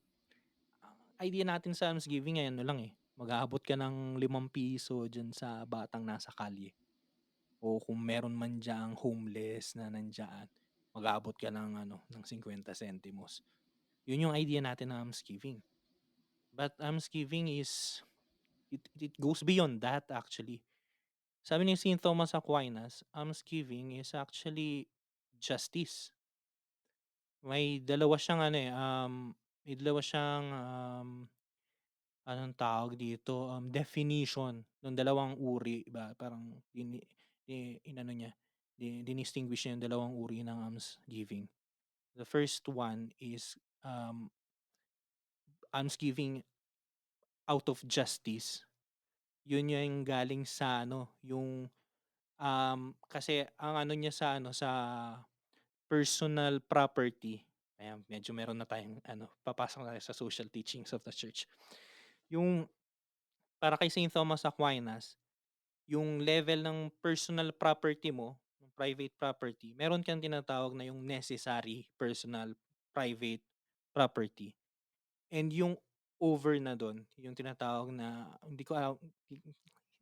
Ang idea natin sa almsgiving ay ano lang eh, mag-aabot ka ng ₱5 diyan sa batang nasa kalye o kung meron man diyang homeless na nandiyan, mag-aabot ka ng ano, ng 50 centimos. Yun yung idea natin ng almsgiving. But almsgiving is it goes beyond that actually. Sabi ni Saint Thomas Aquinas, almsgiving is actually justice. May dalawa siyang, anong tawag dito, definition ng dalawang uri ba parang inano niya, dinistinguish niya yung dalawang uri ng almsgiving. The first one is, almsgiving out of justice. Yun yung galing sa ano, yung, kasi ang ano niya sa ano, sa personal property, ayan medyo meron na tayong ano, papasok na tayo sa social teachings of the church. Yung para kay Saint Thomas Aquinas, yung level ng personal property mo, yung private property, meron kang tinatawag na yung necessary personal private property. And yung over na dun, yung tinatawag na hindi ko alam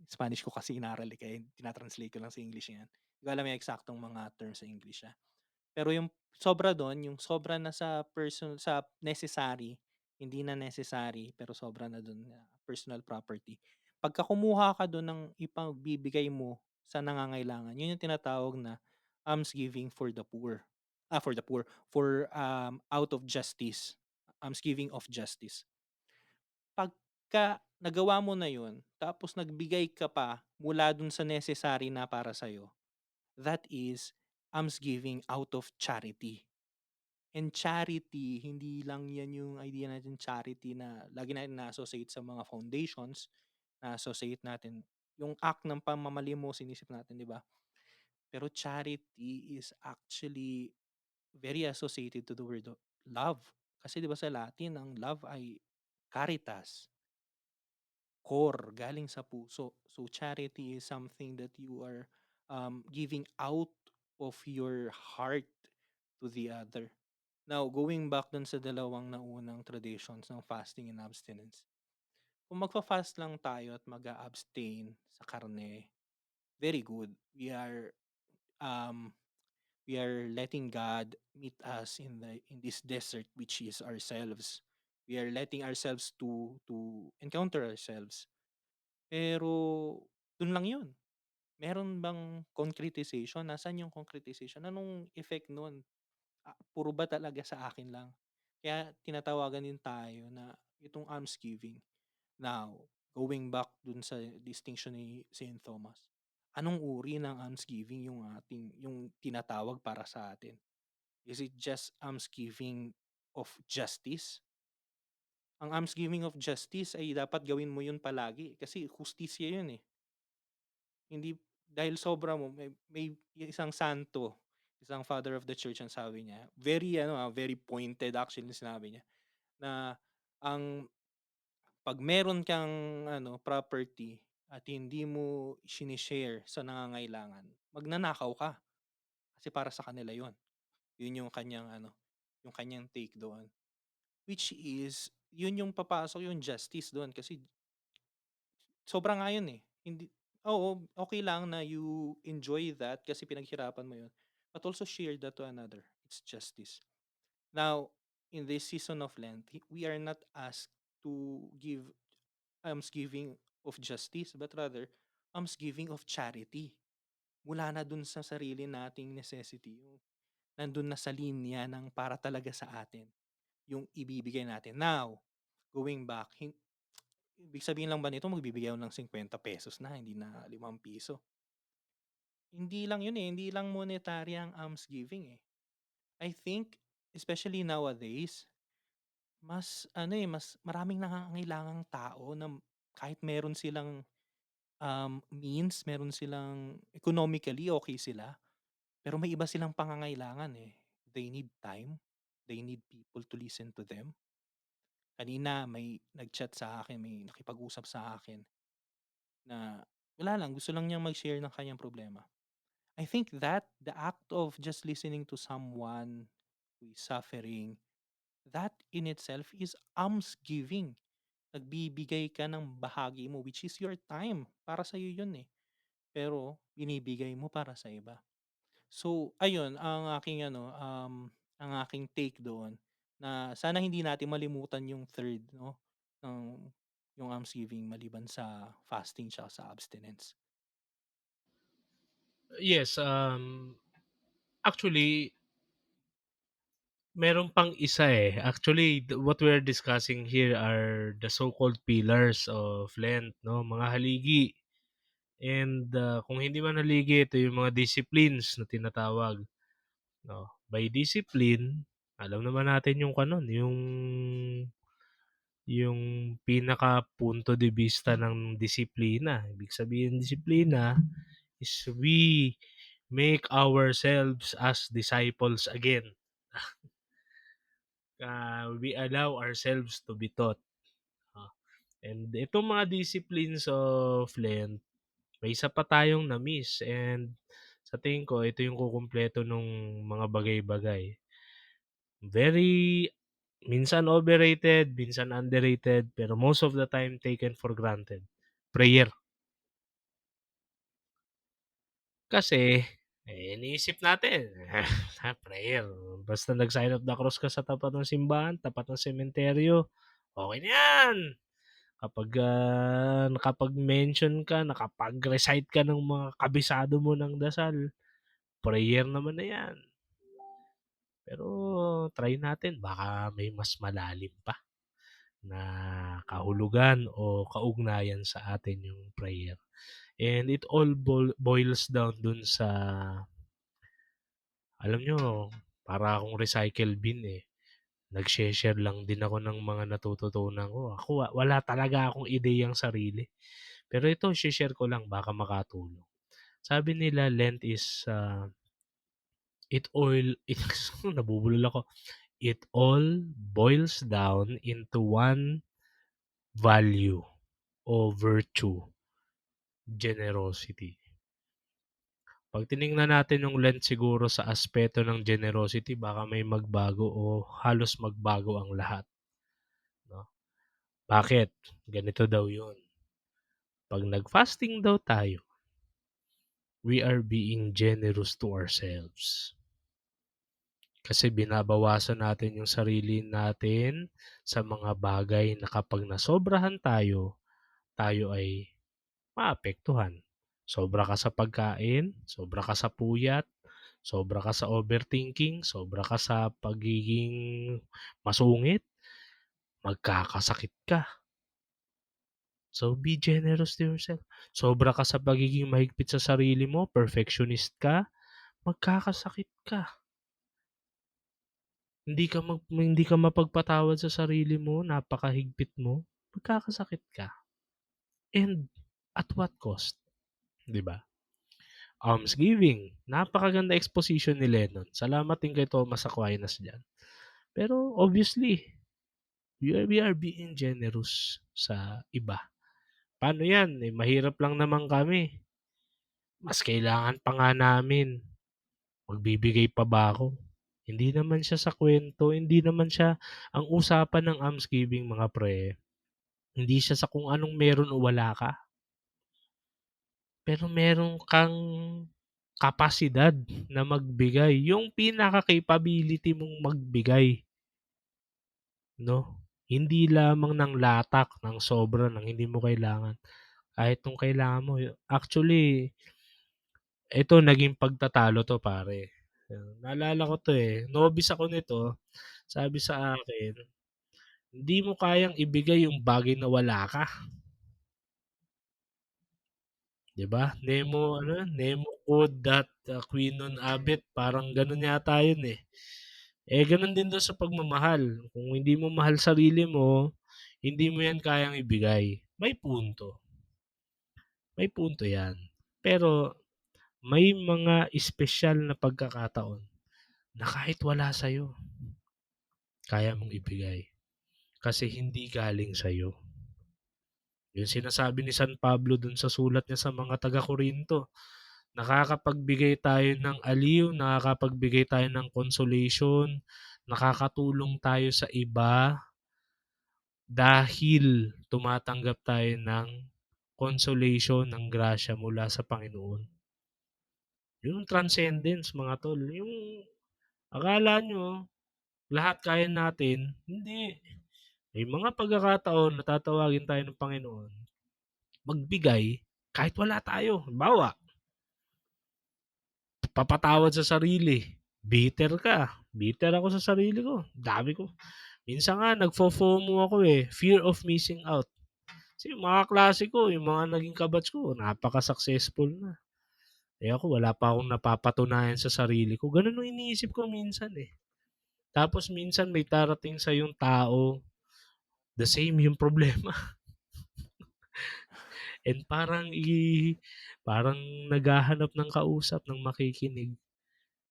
Spanish ko kasi inaral, eh, kaya tina-translate ko lang sa English 'yan. Hindi ko alam yung eksaktong mga terms sa English, pero yung sobra dun, yung sobra na sa necessary, hindi na necessary pero sobra na dun na personal property. Pagka kumuha ka dun ng ipagbibigay mo sa nangangailangan, yun yung tinatawag na almsgiving for the poor. For the poor, for, out of justice, almsgiving of justice. Pagka nagawa mo na yun, tapos nagbigay ka pa mula dun sa necessary na para sa'yo, that is almsgiving out of charity. And charity, hindi lang 'yan yung idea natin charity na lagi natin na-associate sa mga foundations, na-associate natin yung act ng pamamalimos sinisip natin, 'di ba? Pero charity is actually very associated to the word of love. Kasi 'di ba sa Latin ang love ay caritas, core, galing sa puso. So charity is something that you are giving out of your heart to the other. Now, going back dun sa dalawang naunang traditions ng fasting and abstinence. Kung magfa-fast lang tayo at mag-a-abstain sa karne, very good. Um we are letting God meet us in this desert which is ourselves. We are letting ourselves to encounter ourselves. Pero dun lang 'yun. Meron bang concretization? Nasaan yung concretization? Anong effect nun? Puro ba talaga sa akin lang? Kaya tinatawagan din tayo na itong almsgiving. Now, going back dun sa distinction ni Saint Thomas, anong uri ng almsgiving yung tinatawag para sa atin? Is it just almsgiving of justice? Ang almsgiving of justice ay dapat gawin mo yun palagi kasi hustisya yun eh. Hindi dahil sobra mo may isang santo, isang father of the church ang sabi niya, very ano, very pointed actually yung sinabi niya na ang 'pag meron kang property at hindi mo shine-share sa nangangailangan, magnanakaw ka. Kasi para sa kanila 'yon. 'Yun yung kanyang yung kanyang take doon. Which is, 'yun yung papasok yung justice doon kasi sobra nga 'yun, eh. Hindi oo, okey lang na you enjoy that kasi pinaghirapan mo 'yun, but also share that to another. It's justice. Now, in this season of Lent, we are not asked to give almsgiving of justice, but rather almsgiving of charity. Mula na dun sa sarili nating necessity, yung nandun na sa linya ng para talaga sa atin, yung ibibigay natin. Now, going back, ibig sabihin lang ba nito magbibigay ako ng ₱50 na, hindi na ₱5? Hindi lang yun eh, hindi lang monetary ang almsgiving eh. I think, especially nowadays, mas maraming nangangailangang tao na kahit meron silang means, meron silang economically okay sila, pero may iba silang pangangailangan, eh. They need time, they need people to listen to them. Kanina may nag-chat sa akin, may nakipag-usap sa akin na wala lang, gusto lang niyang mag-share ng kanyang problema. I think that the act of just listening to someone who is suffering, that in itself is almsgiving. Nagbibigay ka ng bahagi mo, which is your time. Para sa'yo yun eh. Pero binibigay mo para sa iba. So, ayun ang aking take doon na sana hindi natin malimutan yung third 'no, ng yung almsgiving maliban sa fasting tsaka sa abstinence. Yes, actually, meron pang isa, eh. Actually, what we're discussing here are the so-called pillars of Lent, 'no, mga haligi. And, kung hindi man haligi, ito yung mga disciplines na tinatawag, 'no. By discipline, alam naman natin yung kanon, yung pinaka punto de vista ng disiplina. Ibig sabihin disiplina is we make ourselves as disciples again. We allow ourselves to be taught. Ah, and itong mga disciplines of Lent, may isa pa tayong na-miss and sa tingin ko ito yung kukumpleto nung mga bagay-bagay. Very minsan overrated, minsan underrated, pero most of the time taken for granted. Prayer. Kasi, iniisip natin, prayer. Basta nag-sign of the cross ka sa tapat ng simbahan, tapat ng sementeryo, okay na yan. Nakapag-mention ka, nakapag-recite ka ng mga kabisado mo ng dasal, prayer naman na yan. Pero try natin, baka may mas malalim pa na kahulugan o kaugnayan sa atin yung prayer. And it all boils down dun sa, alam nyo, para akong recycle bin eh. Nag-share lang din ako ng mga natututunan ko. Ako, wala talaga akong ideyang sarili. Pero ito, share ko lang, baka makatulong. Sabi nila, Lent is, nabubulol ako. It all boils down into one value o virtue, generosity. Pag tiningnan natin yung Lent siguro sa aspeto ng generosity, baka may magbago o halos magbago ang lahat. No? Bakit? Ganito daw yun. Pag nag-fasting daw tayo, we are being generous to ourselves. Kasi binabawasan natin yung sarili natin sa mga bagay na kapag nasobrahan tayo, tayo ay maapektuhan. Sobra ka sa pagkain, sobra ka sa puyat, sobra ka sa overthinking, sobra ka sa pagiging masungit, magkakasakit ka. So, be generous to yourself. Sobra ka sa pagiging mahigpit sa sarili mo, perfectionist ka, magkakasakit ka. Hindi ka mapagpatawad sa sarili mo, napakahigpit mo, magkakasakit ka. And at what cost? 'Di ba? Almsgiving, napakaganda exposition ni Lennon. Salamat din kay Thomas Aquinas diyan. Pero obviously, We are being generous sa iba. Paano 'yan, eh, mahirap lang naman kami, mas kailangan pa nga namin, magbibigay pa ba ako? Hindi naman siya sa kuwento, hindi naman siya ang usapan ng almsgiving mga pre, hindi siya sa kung anong meron o wala ka, pero meron kang kapasidad na magbigay, yung pinaka-capability mong magbigay, 'no? Hindi lamang ng latak, ng sobra, ng hindi mo kailangan, kahit nung kailangan mo. Actually, ito naging pagtatalo 'to pare, naalala ko 'to, eh, nobis ako nito, sabi sa akin, "Hindi mo kayang ibigay yung bagay na wala ka." 'Di ba? Nemo ano yun, Nemo could that, queen on abet, parang gano'n yata yun, eh. Eh, gano'n din daw sa pagmamahal, kung hindi mo mahal sarili mo, hindi mo yan kayang ibigay. May punto yan. Pero may mga espesyal na pagkakataon na kahit wala sa'yo, kaya mong ibigay kasi hindi galing sa'yo. Yung sinasabi ni San Pablo dun sa sulat niya sa mga taga-Korinto, nakakapagbigay tayo ng aliw, nakakapagbigay tayo ng consolation, nakakatulong tayo sa iba dahil tumatanggap tayo ng consolation, ng grasya mula sa Panginoon. Yung transcendence mga tol, yung akala nyo lahat kaya natin, hindi. May mga pagkakataon na tatawagin tayo ng Panginoon, magbigay kahit wala tayo. Bawa, papatawad sa sarili. Bitter ka. Bitter ako sa sarili ko. Dami ko. Minsan nga, nagfo-FOMO ako eh. Fear of missing out. Kasi yung mga klase ko, yung mga naging kabatch ko, napaka-successful na. Eh ako, wala pa akong napapatunayan sa sarili ko. Ganun yung iniisip ko minsan eh. Tapos minsan may tarating sa yung tao, the same yung problema. And parang naghahanap ng kausap, ng makikinig.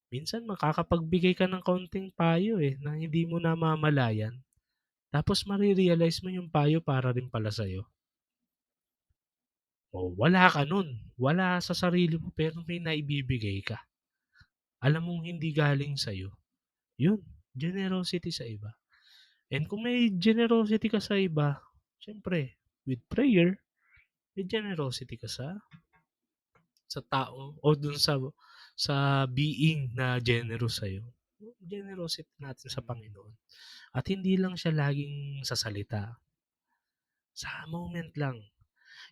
Minsan makakapagbigay ka ng kaunting payo eh, na hindi mo namamalayan. Tapos marirealize mo yung payo para rin pala sa'yo. O wala ka nun. Wala sa sarili mo pero may naibibigay ka. Alam mong hindi galing sa'yo. Yun, generosity sa iba. And kung may generosity ka sa iba, syempre, with prayer, may generosity ka sa tao o dun sa being na generous sa'yo. Generosity natin sa Mm. Panginoon. At hindi lang siya laging sa salita. Sa moment lang.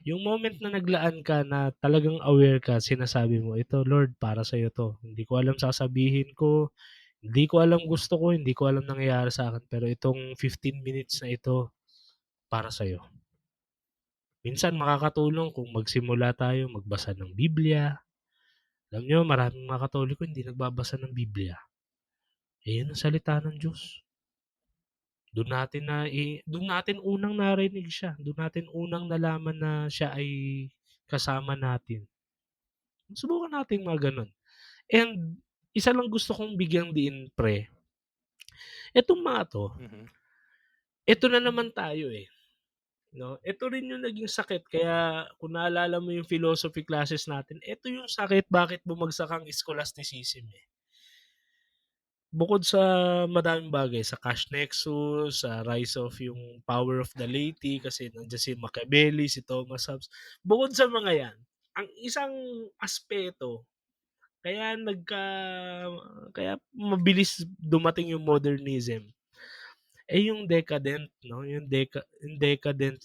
Yung moment na naglaan ka na talagang aware ka, sinasabi mo, ito Lord, para sa'yo to. Hindi ko alam sasabihin ko, hindi ko alam gusto ko, hindi ko alam nangyayari sa akin, pero itong 15 minutes na ito, para sa'yo. Minsan makakatulong kung magsimula tayo magbasa ng Biblia. Alam nyo, maraming mga Katoliko hindi nagbabasa ng Biblia. Eh, yun ang salita ng Diyos. Doon natin unang narinig siya. Doon natin unang nalaman na siya ay kasama natin. Subukan natin mga ganun. And isa lang gusto kong bigyang diin pre. Etong mga to, Mhm. eto na naman tayo eh. No? Ito rin yung naging sakit. Kaya kung naalala mo yung philosophy classes natin, ito yung sakit bakit bumagsak ang scholasticism eh. Bukod sa madaming bagay, sa cash nexus, sa rise of yung power of the laity, kasi nandiyan si Machiavelli, si Thomas Hobbes. Bukod sa mga yan, ang isang aspeto, kaya kaya mabilis dumating yung modernism, eh yung decadent, no? Yung decadent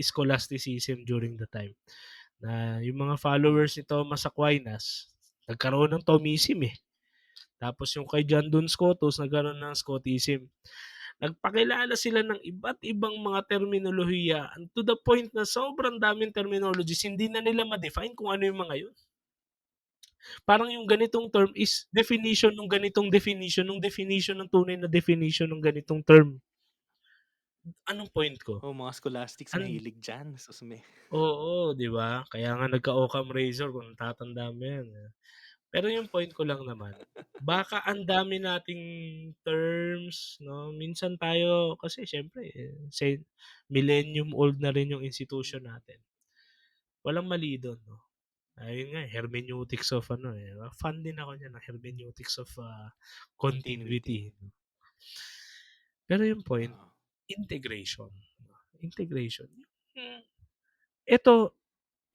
scholasticism during the time. Na yung mga followers ni Thomas Aquinas, nagkaroon ng Thomism eh. Tapos yung kay John Duns Scotus, nagkaroon ng Scotism. Nagpakilala sila ng iba't ibang mga terminolohiya to the point na sobrang daming terminologies, hindi na nila ma-define kung ano yung mga yun. Parang yung ganitong term is definition ng ganitong definition ng definition ng tunay na definition ng ganitong term. Anong point ko? Oh, mga scholastics An mahilig diyan, sus me. Oo, 'di ba? Kaya nga nagka Occam Razor kung natatandaan mo 'yan. Pero yung point ko lang naman, baka ang dami nating terms 'no, minsan tayo kasi siyempre, millennium old na rin yung Hmm, institution natin. Walang mali dun 'no. Ayun nga, hermeneutics of ano, fan din ako niyan ng hermeneutics of, continuity. continuity. Pero yung point, Oo. integration, 'no, integration. Hmm, eto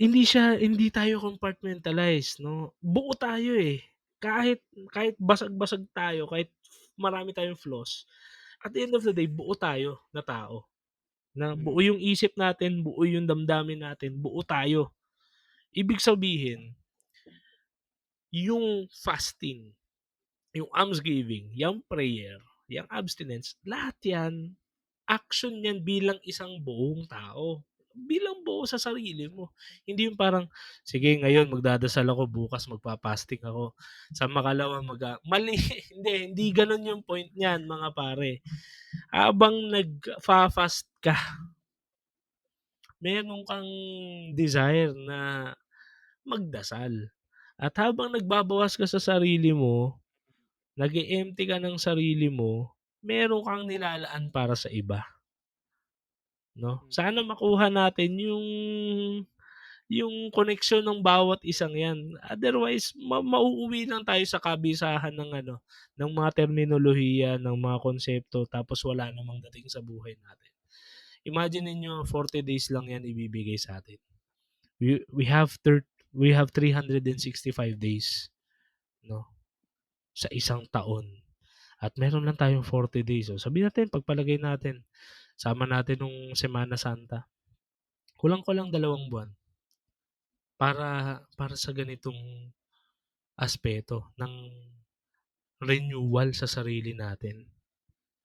hindi tayo compartmentalize 'no, buo tayo, eh. Kahit kahit basag-basag tayo, kahit marami tayong flaws, at the end of the day buo tayo na tao, na buo Mm, yung isip natin, buo yung damdamin natin, buo tayo. Ibig sabihin, yung fasting, yung almsgiving, yung prayer, yung abstinence, lahat yan, action yan bilang isang buong tao. Bilang buo sa sarili mo. Hindi yung parang, sige ngayon magdadasal ako, bukas magpa-fasting ako, sa makalawa mali, hindi gano'n yung point niyan mga pare. Habang nagfa-fast ka, meron kang desire na magdasal. At habang nagbabawas ka sa sarili mo, nag-e-empty ka ng sarili mo, meron kang nilalaan para sa iba, 'no? mm, Sana makuha natin yung koneksyon ng bawat isang 'yan. Otherwise, mauuwi lang tayo sa kabisahan ng ano, ng mga terminolohiya, ng mga konsepto tapos wala namang dating sa buhay natin. Imagine ninyo 40 days lang 'yan ibibigay sa'tin. We have 365 days, 'no, sa isang taon at meron lang tayong 40 days. So, sabihin natin pagpalagay natin, sama natin nung Semana Santa, kulang-kulang 2 buwan para sa ganitong aspeto ng renewal sa sarili natin.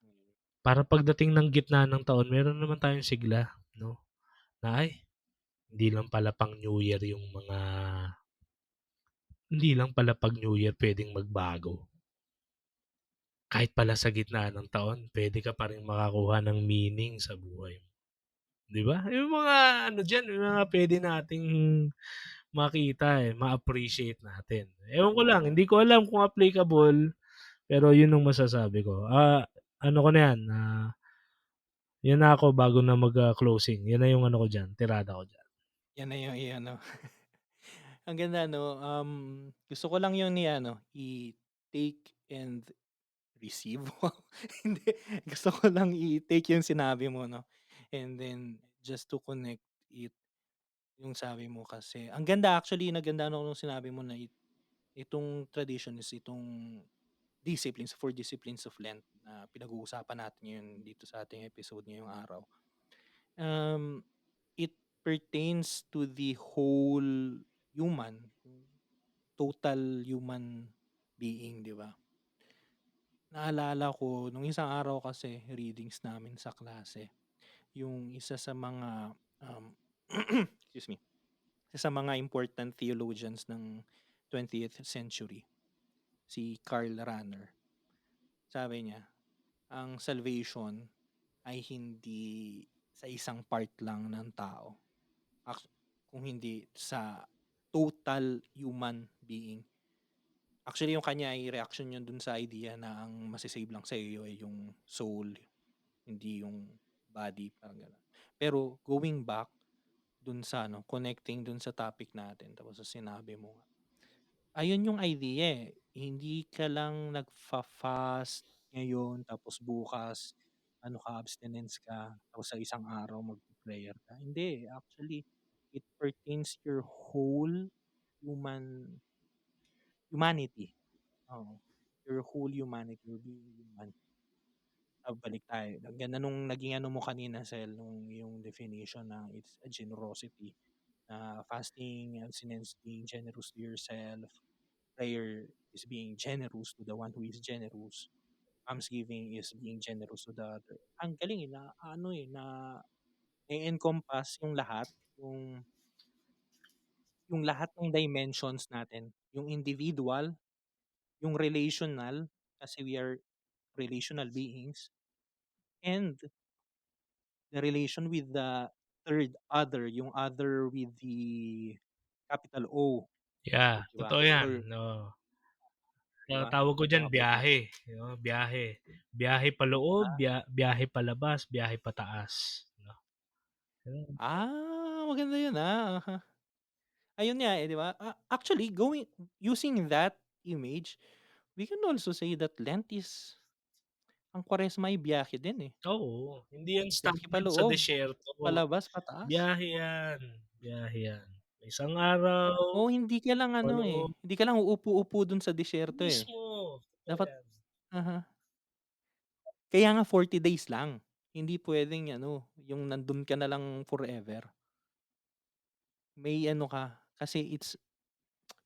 mm. Para pagdating ng gitna ng taon meron naman tayong sigla 'no, na, ay hindi lang pala pang New Year yung mga hindi lang pala 'pag New Year puwedeng magbago. Kahit pala sa gitna ng taon puwede ka pa ring makakuha ng meaning sa buhay mo, 'di ba? Yung mga ano diyan, yung mga puwede nating makita, ma-appreciate natin. Ewan ko lang, Oo. hindi ko alam kung applicable, pero yun ang masasabi ko. Ano ko na yan, 'yan na ako bago na mag, closing. 'Yan na yung ano ko diyan, tirada ko diyan. Yan na yung i-ano. Ang ganda 'no, gusto ko lang yung i-ano, i-take and receive, wow, hindi. Gusto ko lang i-take yung sinabi mo 'no, and then just to connect it, yung sabi mo kasi ang ganda actually, nagandahan ako nung sinabi mo na itong tradition is itong disciplines, 4 disciplines of Lent na pinag-uusapan natin ngayon dito sa ating episode ngayong araw. Um, it pertains to the whole human, total human being, 'di ba? Naalala ko nung isang araw kasi readings namin sa klase, yung isa sa mga, um, excuse me, isa sa mga important theologians ng 20th century, si Karl Rahner. Sabi niya, ang salvation ay hindi sa isang part lang ng tao, kung hindi sa total human being. Actually, yung kanya ay reaction yun dun sa idea na ang mase-save lang sa iyo ay yung soul, hindi yung body, parang gano'n. Pero going back dun sa ano, connecting dun sa topic natin tapos sa sinabi mo nga, ayun yung idea, eh. Hindi ka lang nagfa-fast ngayon tapos bukas ano ka, abstinence ka, tapos sa isang araw magpe-prayer ka. Hindi, actually, it pertains your whole human humanity, oo. Your whole humanity, your being human. Balik tayo, ang ganda nung naging ano mo kanina Sel, nung yung definition na it's a generosity, na fasting, abstinence, being generous to yourself, prayer is being generous to the one who is generous, almsgiving is being generous to the other. Ang galing, eh, na ano, eh, na encompass yung lahat ng dimensions natin, yung individual, yung relational, kasi we are relational beings, and the relation with the third other, yung other with the capital O, Yeah, 'di ba? totoo 'yan, Or oo. 'di ba? Tawag ko diyan Makapag biyahe, biyahe. Biyahe paloob, ah, biyahe palabas, biyahe pataas, 'no? Ayun. maganda 'yun, aha. Ayun nga, eh, 'di ba? Actually using that image, we can also say that Lent is ang Kwaresma ay biyahe din, eh. Oo, hindi yan stop Biyahe din sa paloob, disyerto. palabas, pataas. Biyahe yan, biyahe yan. Isang araw, Oo, hindi ka lang ano, paloob, eh, hindi ka lang uupo-upo dun sa disyerto, eh. mismo, totoo Dapat yan. aha. Kaya nga 40 days lang. Hindi puwedeng ano, yung nandun ka na lang forever. May ano ka, kasi it's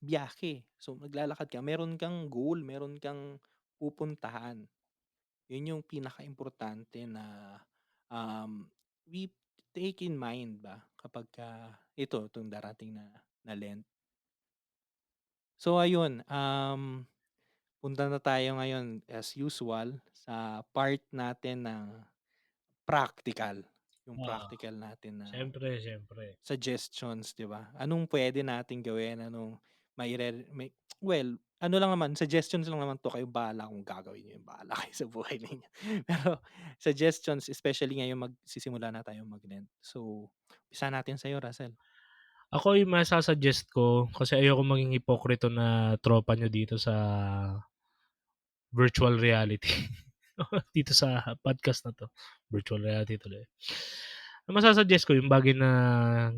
biyahe. So, maglalakad ka, meron kang goal, meron kang pupuntahan. Yun yung pinakaimportante na, um, we take in mind ba kapagka itong darating na Lent. So ayun, punta na tayo ngayon as usual sa part natin ng practical. Yung Oo, practical natin na siyempre, siyempre. suggestions, 'di ba? Anong puwede nating gawin, anong may well, ano lang naman, suggestions lang naman 'to, kayo bahala kung gagawin niyo, yun, bahala kayo sa buhay ninyo. Pero suggestions, especially ngayon magsisimula na tayong mag-Lent. So, umpisa natin sa'yo, Russell. Ako yung masa-suggest ko, kasi ayoko maging hipokrito na tropa niyo dito sa virtual reality. Dito sa podcast na 'to, virtual reality tuloy. Ang masa-suggest ko yung bagay na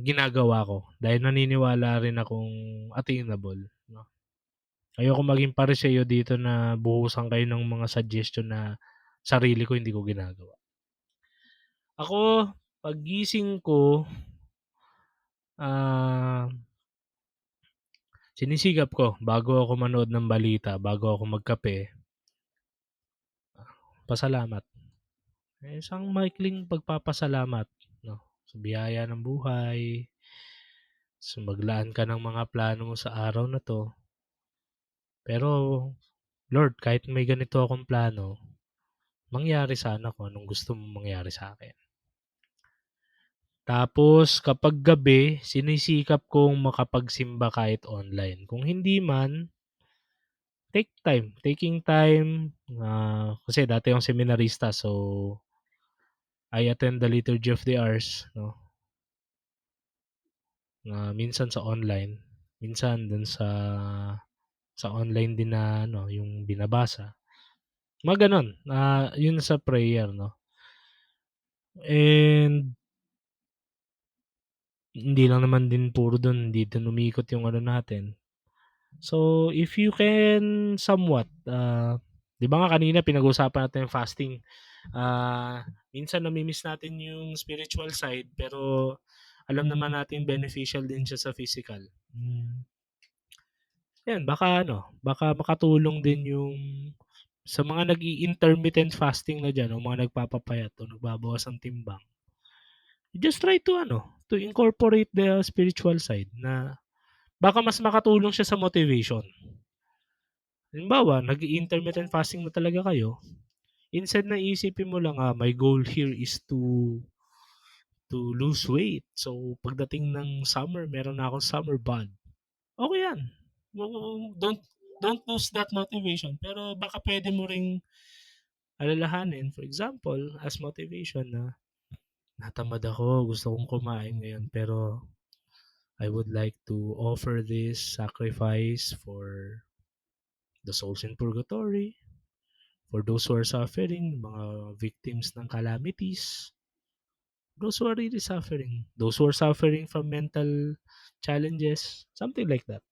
ginagawa ko dahil naniniwala rin akong attainable, 'no. Ayoko maging pariseo dito na buhusan kayo ng mga suggestion na sarili ko hindi ko ginagawa. Ako, paggising ko, ah, sinisikap ko bago ako manood ng balita, bago ako magkape, pasalamat. Isang maikling pagpapasalamat, 'no, sa biyaya ng buhay, sa maglaan ka ng mga plano mo sa araw na 'to. Pero, Lord, kahit may ganito akong plano, mangyari sana kung anong gusto mong mangyari sa akin. Tapos kapag gabi, sinisikap kong makapagsimba kahit online. Kung hindi man, taking time, kasi dati akong seminarista, so I attend the Liturgy of the Hours, 'no, na minsan sa online, minsan dun sa online din na ano, yung binabasa. Mga gano'n, yun sa prayer, 'no. And hindi lang naman din puro dun, hindi dun umiikot yung ano natin. So, if you can somewhat, 'di ba nga kanina pinag-usapan natin yung fasting. Minsan nami-miss natin yung spiritual side, pero alam naman natin beneficial din siya sa physical. 'Yan baka ano, baka makatulong din yung sa mga nag-i-intermittent fasting na diyan o mga nagpapapayat o nagbabawas ng timbang. Just try to ano, to incorporate the spiritual side na baka mas makatulong siya sa motivation. Halimbawa, nag-i-intermittent fasting na talaga kayo, instead na iisipin mo lang, my goal here is to lose weight. So, pagdating ng summer, meron na akong summer bod. Okay yan. Don't lose that motivation. Pero baka pwede mo ring alalahanin, for example, as motivation na natamad ako, gusto kong kumain ngayon, pero I would like to offer this sacrifice for the souls in purgatory, for those who are suffering, mga victims ng calamities, those who are really suffering, those who are suffering from mental challenges, something like that.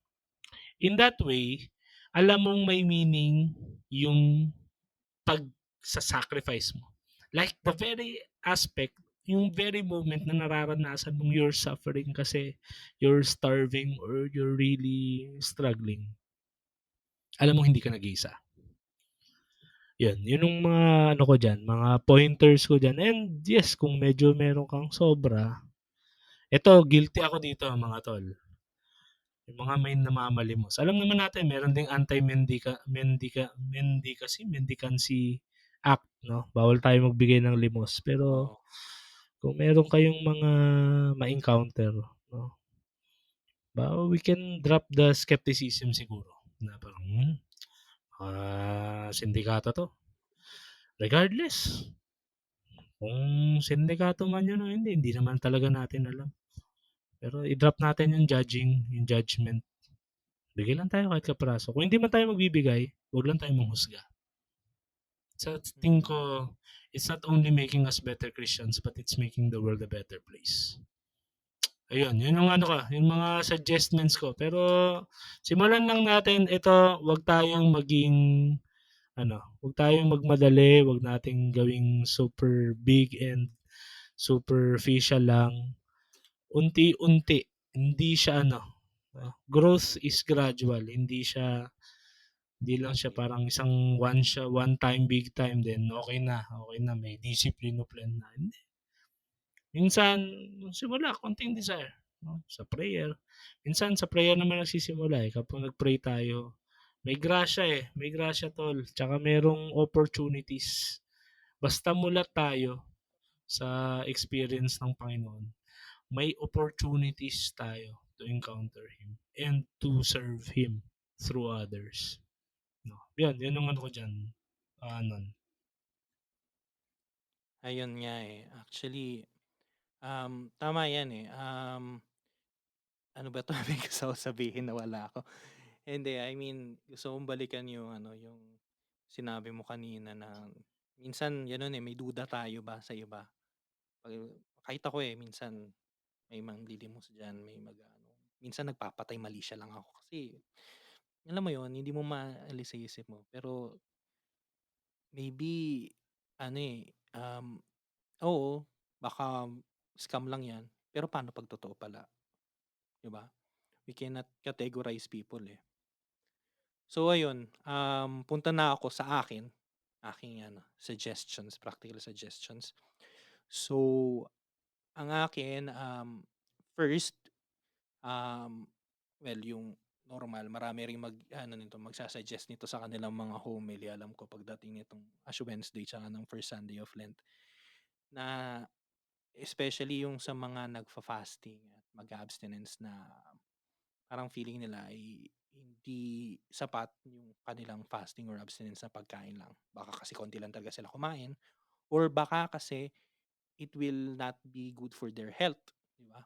In that way, alam mong may meaning yung pag-sacrifice mo. Like the very aspect, yung very moment na nararanasan mong you're suffering kasi you're starving or you're really struggling, alam mo hindi ka nag-iisa. Yun yung mga ano ko diyan, mga pointers ko diyan. And yes, kung medyo meron kang sobra, eto guilty ako dito mga tol. Yung mga may namamalimos. Alam naman natin meron ding mendicancy act, no? Bawal tayo magbigay ng limos. Pero Oo. kung meron kayong mga ma-encounter, no? We can drop the skepticism siguro. Na parang, sindikato 'to. Regardless, kung sindikato man 'yun o hindi naman talaga natin alam. Pero i-drop natin yung yung judgment. Bigay lang tayo kahit kapiraso. Kung hindi man tayo magbibigay, huwag lang tayong manghusga. Sa tingin ko, Mm. it's not only making us better Christians, but it's making the world a better place. Ayun, yun yung ano ka, yung mga suggestions ko. Pero simulan lang natin ito, wag tayong maging wag tayong magmadali, wag nating gawing super big and superficial lang. Unti-unti, hindi siya growth is gradual, hindi lang siya Agree. parang isang one time big time then okay na may discipline o plan na. Hindi. Minsan, simula, konting desire. No? Sa prayer. Minsan, sa prayer naman nagsisimula eh. Kapag nag-pray tayo, may grasya eh. May grasya tol. Tsaka merong opportunities. Basta mulat tayo sa experience ng Panginoon, may opportunities tayo to encounter Him and to serve Him through others. No? Yan yung ano ko dyan. Nun. Ayun nga eh. Actually, tama yan eh. Ano ba 'to? May gusto kong sabihin nawala ako. Hindi, I mean, gusto kong balikan yung ano, yung sinabi mo kanina na minsan gano'n, eh, may duda tayo ba sa iba. Pag kahit ako, eh, minsan may manglilimos diyan, may mag-aano, minsan nagpapatay mali siya lang ako kasi alam mo 'yun, hindi mo maalis sa isip mo. Pero maybe ano, eh, oo, baka scam lang 'yan, pero paano 'pag totoo pala, 'di ba? We cannot categorize people, eh. So ayun, punta na ako sa aking ano, suggestions, practical suggestions. So, ang akin, first, um, well, yung normal, marami ring mag-ano nito, magsa-suggest nito sa kanilang mga homily, alam ko pagdating nitong Ash Wednesday tsaka ng First Sunday of Lent, na especially yung sa mga nagfa-fasting at mag-abstinence na parang feeling nila ay hindi sapat yung kanilang fasting or abstinence na pagkain lang. Baka kasi konti lang talaga sila kumain or baka kasi it will not be good for their health, 'di ba?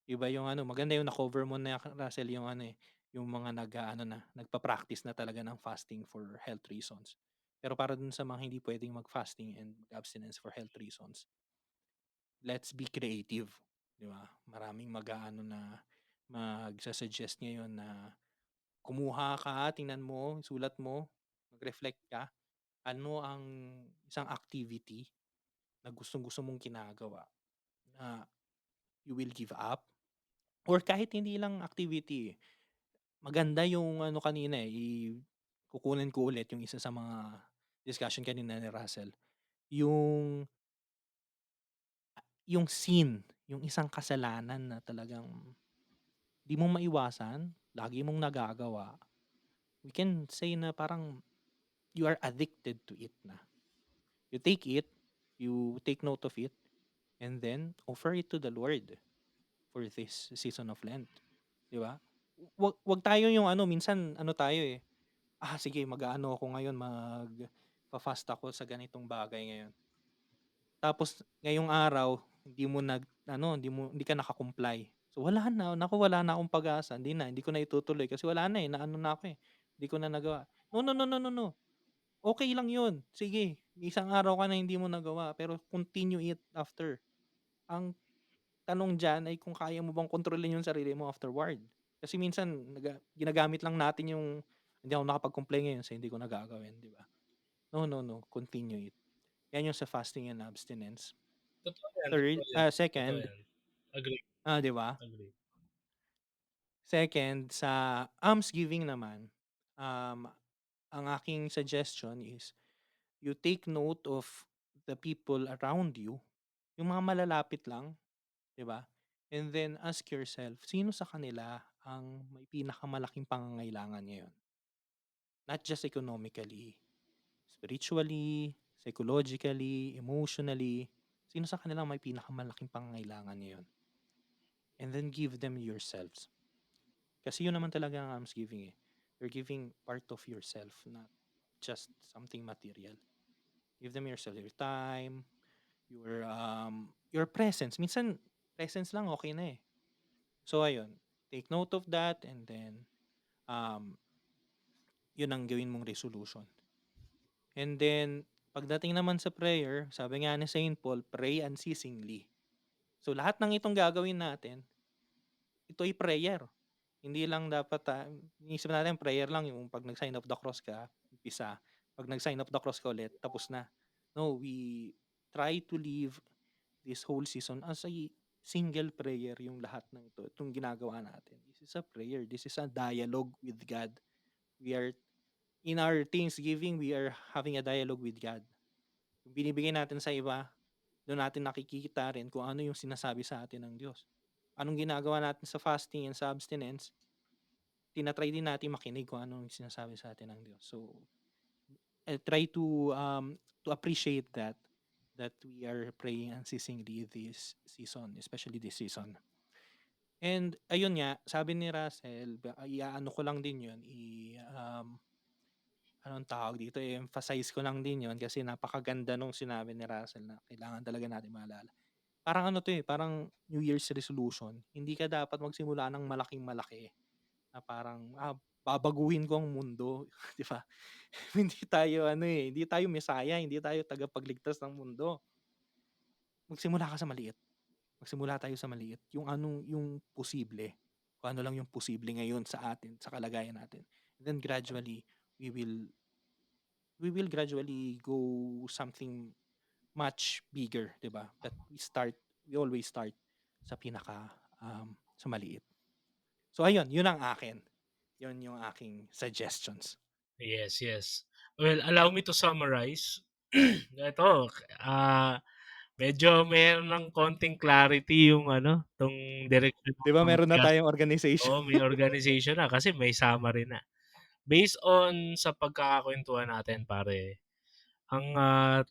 Iba yung ano, maganda yung na-cover mo na Russell yung ano eh, yung mga nag-aano na, nagpa-practice na talaga ng fasting for health reasons. Pero para dun sa mga hindi pwedeng mag-fasting and abstinence for health reasons, let's be creative, 'di ba? Maraming mag-aano na magsa-suggest ngayon na kumuha ka, tingnan mo, sulat mo, mag-reflect ka. Ano ang isang activity na gustong-gusto mong ginagawa na you will give up or kahit hindi lang activity, maganda yung ano kanina, eh, kukunin ko ulit yung isa sa mga discussion kanina ni Russell, yung yung sin, yung isang kasalanan na talagang 'di mo maiwasan, lagi mong nagagawa. We can say na parang you are addicted to it na. You take it, you take note of it, and then offer it to the Lord for this season of Lent, 'di ba? Wag tayo yung ano, minsan ano tayo eh, sige mag-aano ako ngayon, magfa-fast ako sa ganitong bagay ngayon. Tapos ngayong araw hindi ka naka-comply. So wala na, naku wala na akong pag-asa, hindi ko na itutuloy kasi wala na, eh, naano na ako, eh, hindi ko na nagawa. No, no, no, no, no, no. Okey lang 'yun, sige, isang araw ka na hindi mo nagawa pero continue it after. Ang tanong diyan ay kung kaya mo bang kontrolin yung sarili mo afterward. Kasi minsan ginagamit lang natin yung, "Hindi ako nakapag-comply ngayon so hindi ko na gagawin," 'di ba? No, no, no, continue it. 'Yan yung sa fasting and abstinence. Totoo yan. Totoo Second, yan. Agree, 'di ba? agree. Second, sa almsgiving naman, um, ang aking suggestion is you take note of the people around you, yung mga malalapit lang, 'di ba? And then ask yourself, sino sa kanila ang may pinakamalaking pangangailangan ngayon? Not just economically, spiritually, psychologically, emotionally. Sino sa kanila ang may pinakamalaking pangangailangan ngayon? And then give them yourselves. Kasi yun naman talaga ang almsgiving eh. You're giving part of yourself. just something material. Give them yourself, your time, your presence. Minsan presence lang okay na eh. So ayun, take note of that, and then um yun ang gawin mong resolution. And then pagdating naman sa prayer, sabi nga ni Saint Paul, pray unceasingly. So lahat ng itong gagawin natin, ito ay prayer. Hindi lang dapat, iniisip natin prayer lang yung 'pag nag-sign of the cross ka, umpisa. 'Pag nag-sign of the cross ka ulit, tapos na. No, we try to live this whole season as a single prayer yung lahat ng ito, itong ginagawa natin. This is a prayer. This is a dialogue with God. We are, in our Thanksgiving, we are having a dialogue with God. Yung binibigay natin sa iba, doon natin nakikita rin kung ano yung sinasabi sa atin ng Diyos. Anong ginagawa natin sa fasting and sa abstinence, tinatry din natin makinig kung ano yung sinasabi sa atin ng Diyos. So, I try to appreciate that we are praying unceasingly this season, especially this season. And ayun nga, sabi ni Russell, iaano ko lang din yun, anong tawag dito, i-emphasize ko lang din yun kasi napakaganda nung sinabi ni Russell na kailangan talaga natin maalala. Parang ano to parang New Year's resolution. Hindi ka dapat magsimula ng malaking malaki na parang, babaguhin ko ang mundo, 'di ba? Hindi tayo hindi tayo mesaya, hindi tayo tagapagligtas ng mundo. Magsimula ka sa maliit. Magsimula tayo sa maliit. Yung yung posible. Kung ano lang yung posible ngayon sa atin, sa kalagayan natin. And then gradually, we will we will gradually go something much bigger, 'di ba? But we always start sa sa maliit. So ayun, yun ang akin. Yun yung aking suggestions. Yes, yes. Well, allow me to summarize. Ito, medyo meron ng konting clarity yung 'tong direction 'Di ng ba meron na podcast. tayong organization? Oo, may organization na kasi may summary na. Based on sa pagkakakuwentuhan natin pare, ang,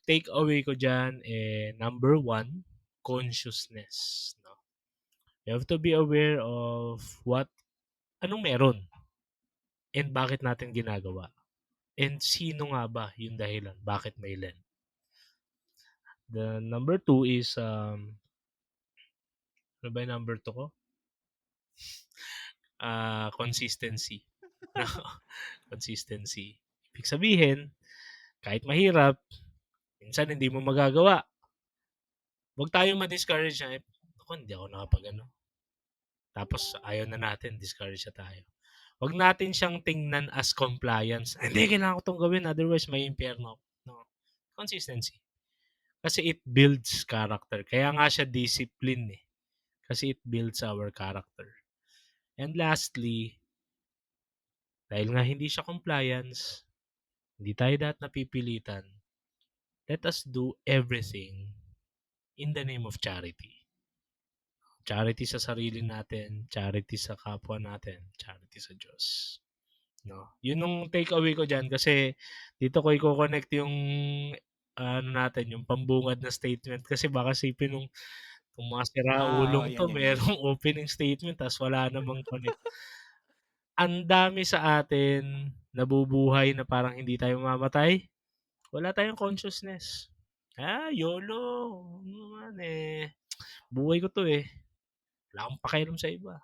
take away ko diyan, number one, consciousness, 'no? You have to be aware of anong meron and bakit natin ginagawa, and sino nga ba yung dahilan bakit may Lent. The number two is, ano ba yung number two ko? Consistency. Consistency. Ibig sabihin, kahit mahirap, minsan hindi mo magagawa. Huwag tayong ma-discourage na, ako hindi ako nakapag-ano. Tapos ayaw na natin, discourage na tayo. Huwag natin siyang tingnan as compliance. Hindi, kailangan ko itong gawin, otherwise may impyerno. No. Consistency. Kasi it builds character. Kaya nga siya discipline eh. Kasi it builds our character. And lastly, dahil nga hindi siya compliance, hindi tayo dapat napipilitan, let us do everything in the name of charity. Charity sa sarili natin, charity sa kapwa natin, charity sa Diyos. No? Yun yung take away ko dyan kasi dito ko i-connect yung natin, yung pambungad na statement kasi baka sipin nung kung mga siraulong to, Yan, yan, yan. merong opening statement tas wala namang connect. Ang dami sa atin nabubuhay na parang hindi tayo mamamatay. Wala tayong consciousness. YOLO. Ano naman buhay ko to wala akong pakialam sa iba.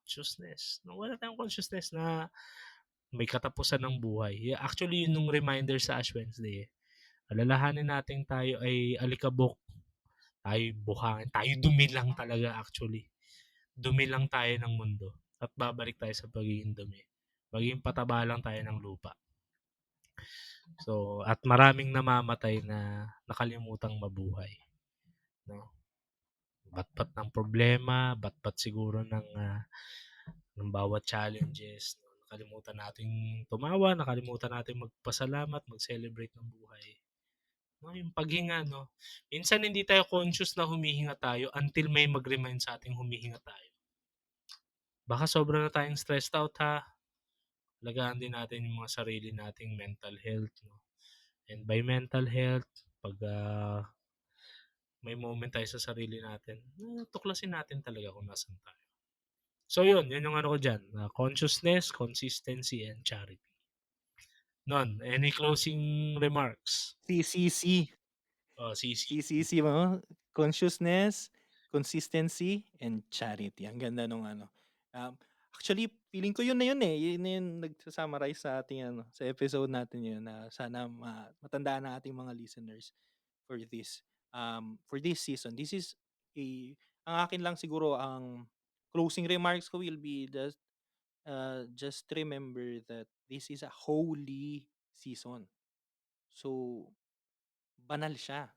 Consciousness. Wala tayong consciousness na may katapusan ng buhay. Actually, yun yung reminder sa Ash Wednesday. Alalahanin natin tayo ay alikabok. Tayo buhangin. Tayo dumi lang talaga actually. Dumi lang tayo ng mundo. At babalik tayo sa pagiging dumi. Maging pataba lang tayo ng lupa. So, at maraming namamatay na nakalimutang mabuhay. No? Batbat ng problema, batbat siguro ng bawat challenges. No? Nakalimutan natin tumawa, nakalimutan natin magpasalamat, mag-celebrate ng buhay. No, yung paghinga, no? Minsan hindi tayo conscious na humihinga tayo until may mag-remind sa ating humihinga tayo. Baka sobra na tayong stressed out ha. Alagaan din natin yung mga sarili nating mental health, no? And by mental health, pag may moment tayo sa sarili natin, tuklasin natin talaga kung nasan tayo. So yun yung ano ko dyan. Consciousness, consistency, and charity. None. Any closing remarks? CCC. CC. CCC mo, consciousness, consistency, and charity. Ang ganda nung ano. Um, Actually, feeling ko yun na yun eh. Yun na yung nagsusummarize sa ating ano, sa episode natin yun na sana matandaan ng ating mga listeners for this season. This is a ang akin lang siguro ang closing remarks ko will be just remember that this is a holy season. So banal siya.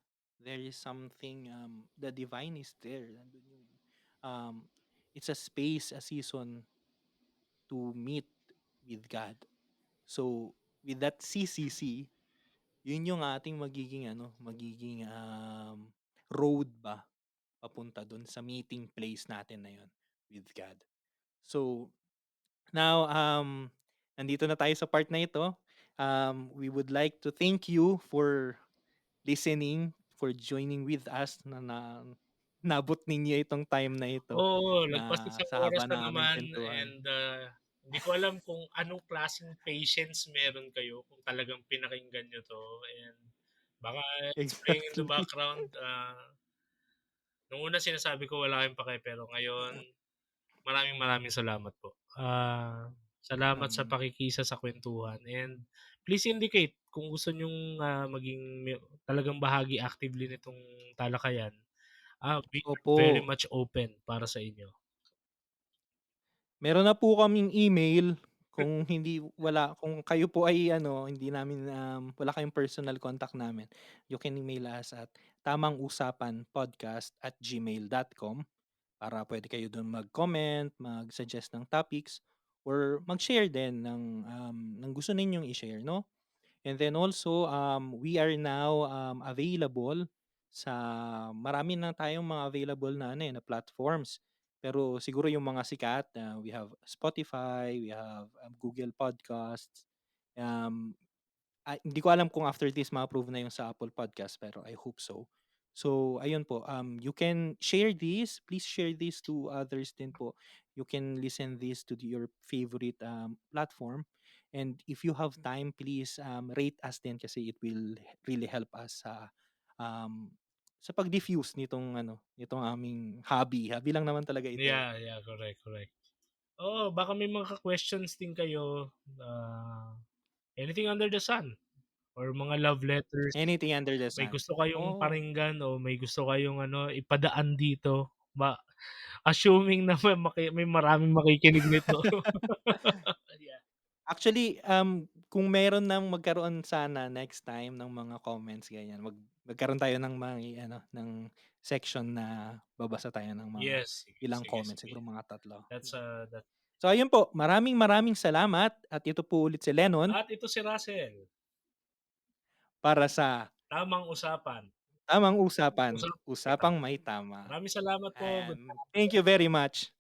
There is something, the divine is there. Nandun yung, um, it's a space, a season to meet with God. So, with that CCC, yun yung ating magiging road ba papunta dun sa meeting place natin na yun with God. So, now, nandito na tayo sa part na ito. We would like to thank you for listening, for joining with us na nabot ninyo itong time na ito Oo, lagpas na isang sa oras haba na ng aming naman kwentuhan. and, hindi ko alam kung anong klaseng patience meron kayo kung talagang pinakinggan niyo 'to and baka it's playing in the Exactly. background, nung una sinasabi ko wala kayong pake pero ngayon maraming maraming salamat po. Salamat sa Um, pakikisa sa kuwentuhan and please indicate kung gusto niyong, maging talagang bahagi actively nitong talakayan. We are Opo. very much open para sa inyo. Meron na po kaming email kung kayo po ay hindi namin, wala kayong personal contact namin, you can email us at tamangusapannpodcast@gmail.com para puwede kayo dun mag-comment, mag-suggest ng topics, or mag-share din ng gusto ninyong i-share 'no? And then also, we are now available sa marami na tayong mga available na na platforms. Pero siguro yung mga sikat, we have Spotify, we have Google Podcasts. Um, hindi ko alam kung after this ma-approve na yung sa Apple Podcast pero I hope so. So ayun po, you can share this, please share this to others din po. You can listen this to your favorite platform. And if you have time, please rate us din kasi it will really help us um, sa pag-diffuse nitong aming hobby. Hobby lang naman talaga ito eh. Yeah, correct, correct. Oo, baka may mga questions din kayo, anything under the sun or mga love letters, Anything under the may sun. gusto kayong Oh, pakinggan o may gusto kayong ipadaan dito, assuming na may maraming makikinig nito. Yeah. actually, kung meron ng magkaroon sana next time ng mga comments ganyan, magkaroon tayo ng ng section na babasa tayo ng mga Yes, sige, ilang sige, comments, sige. siguro mga 3. That's, that So ayun po, maraming maraming salamat at ito po ulit si Lennon at ito si Russell, para sa tamang usapan. tamang usapan, Usapang may usapang tama. may tama. Maraming salamat po. Thank you very much.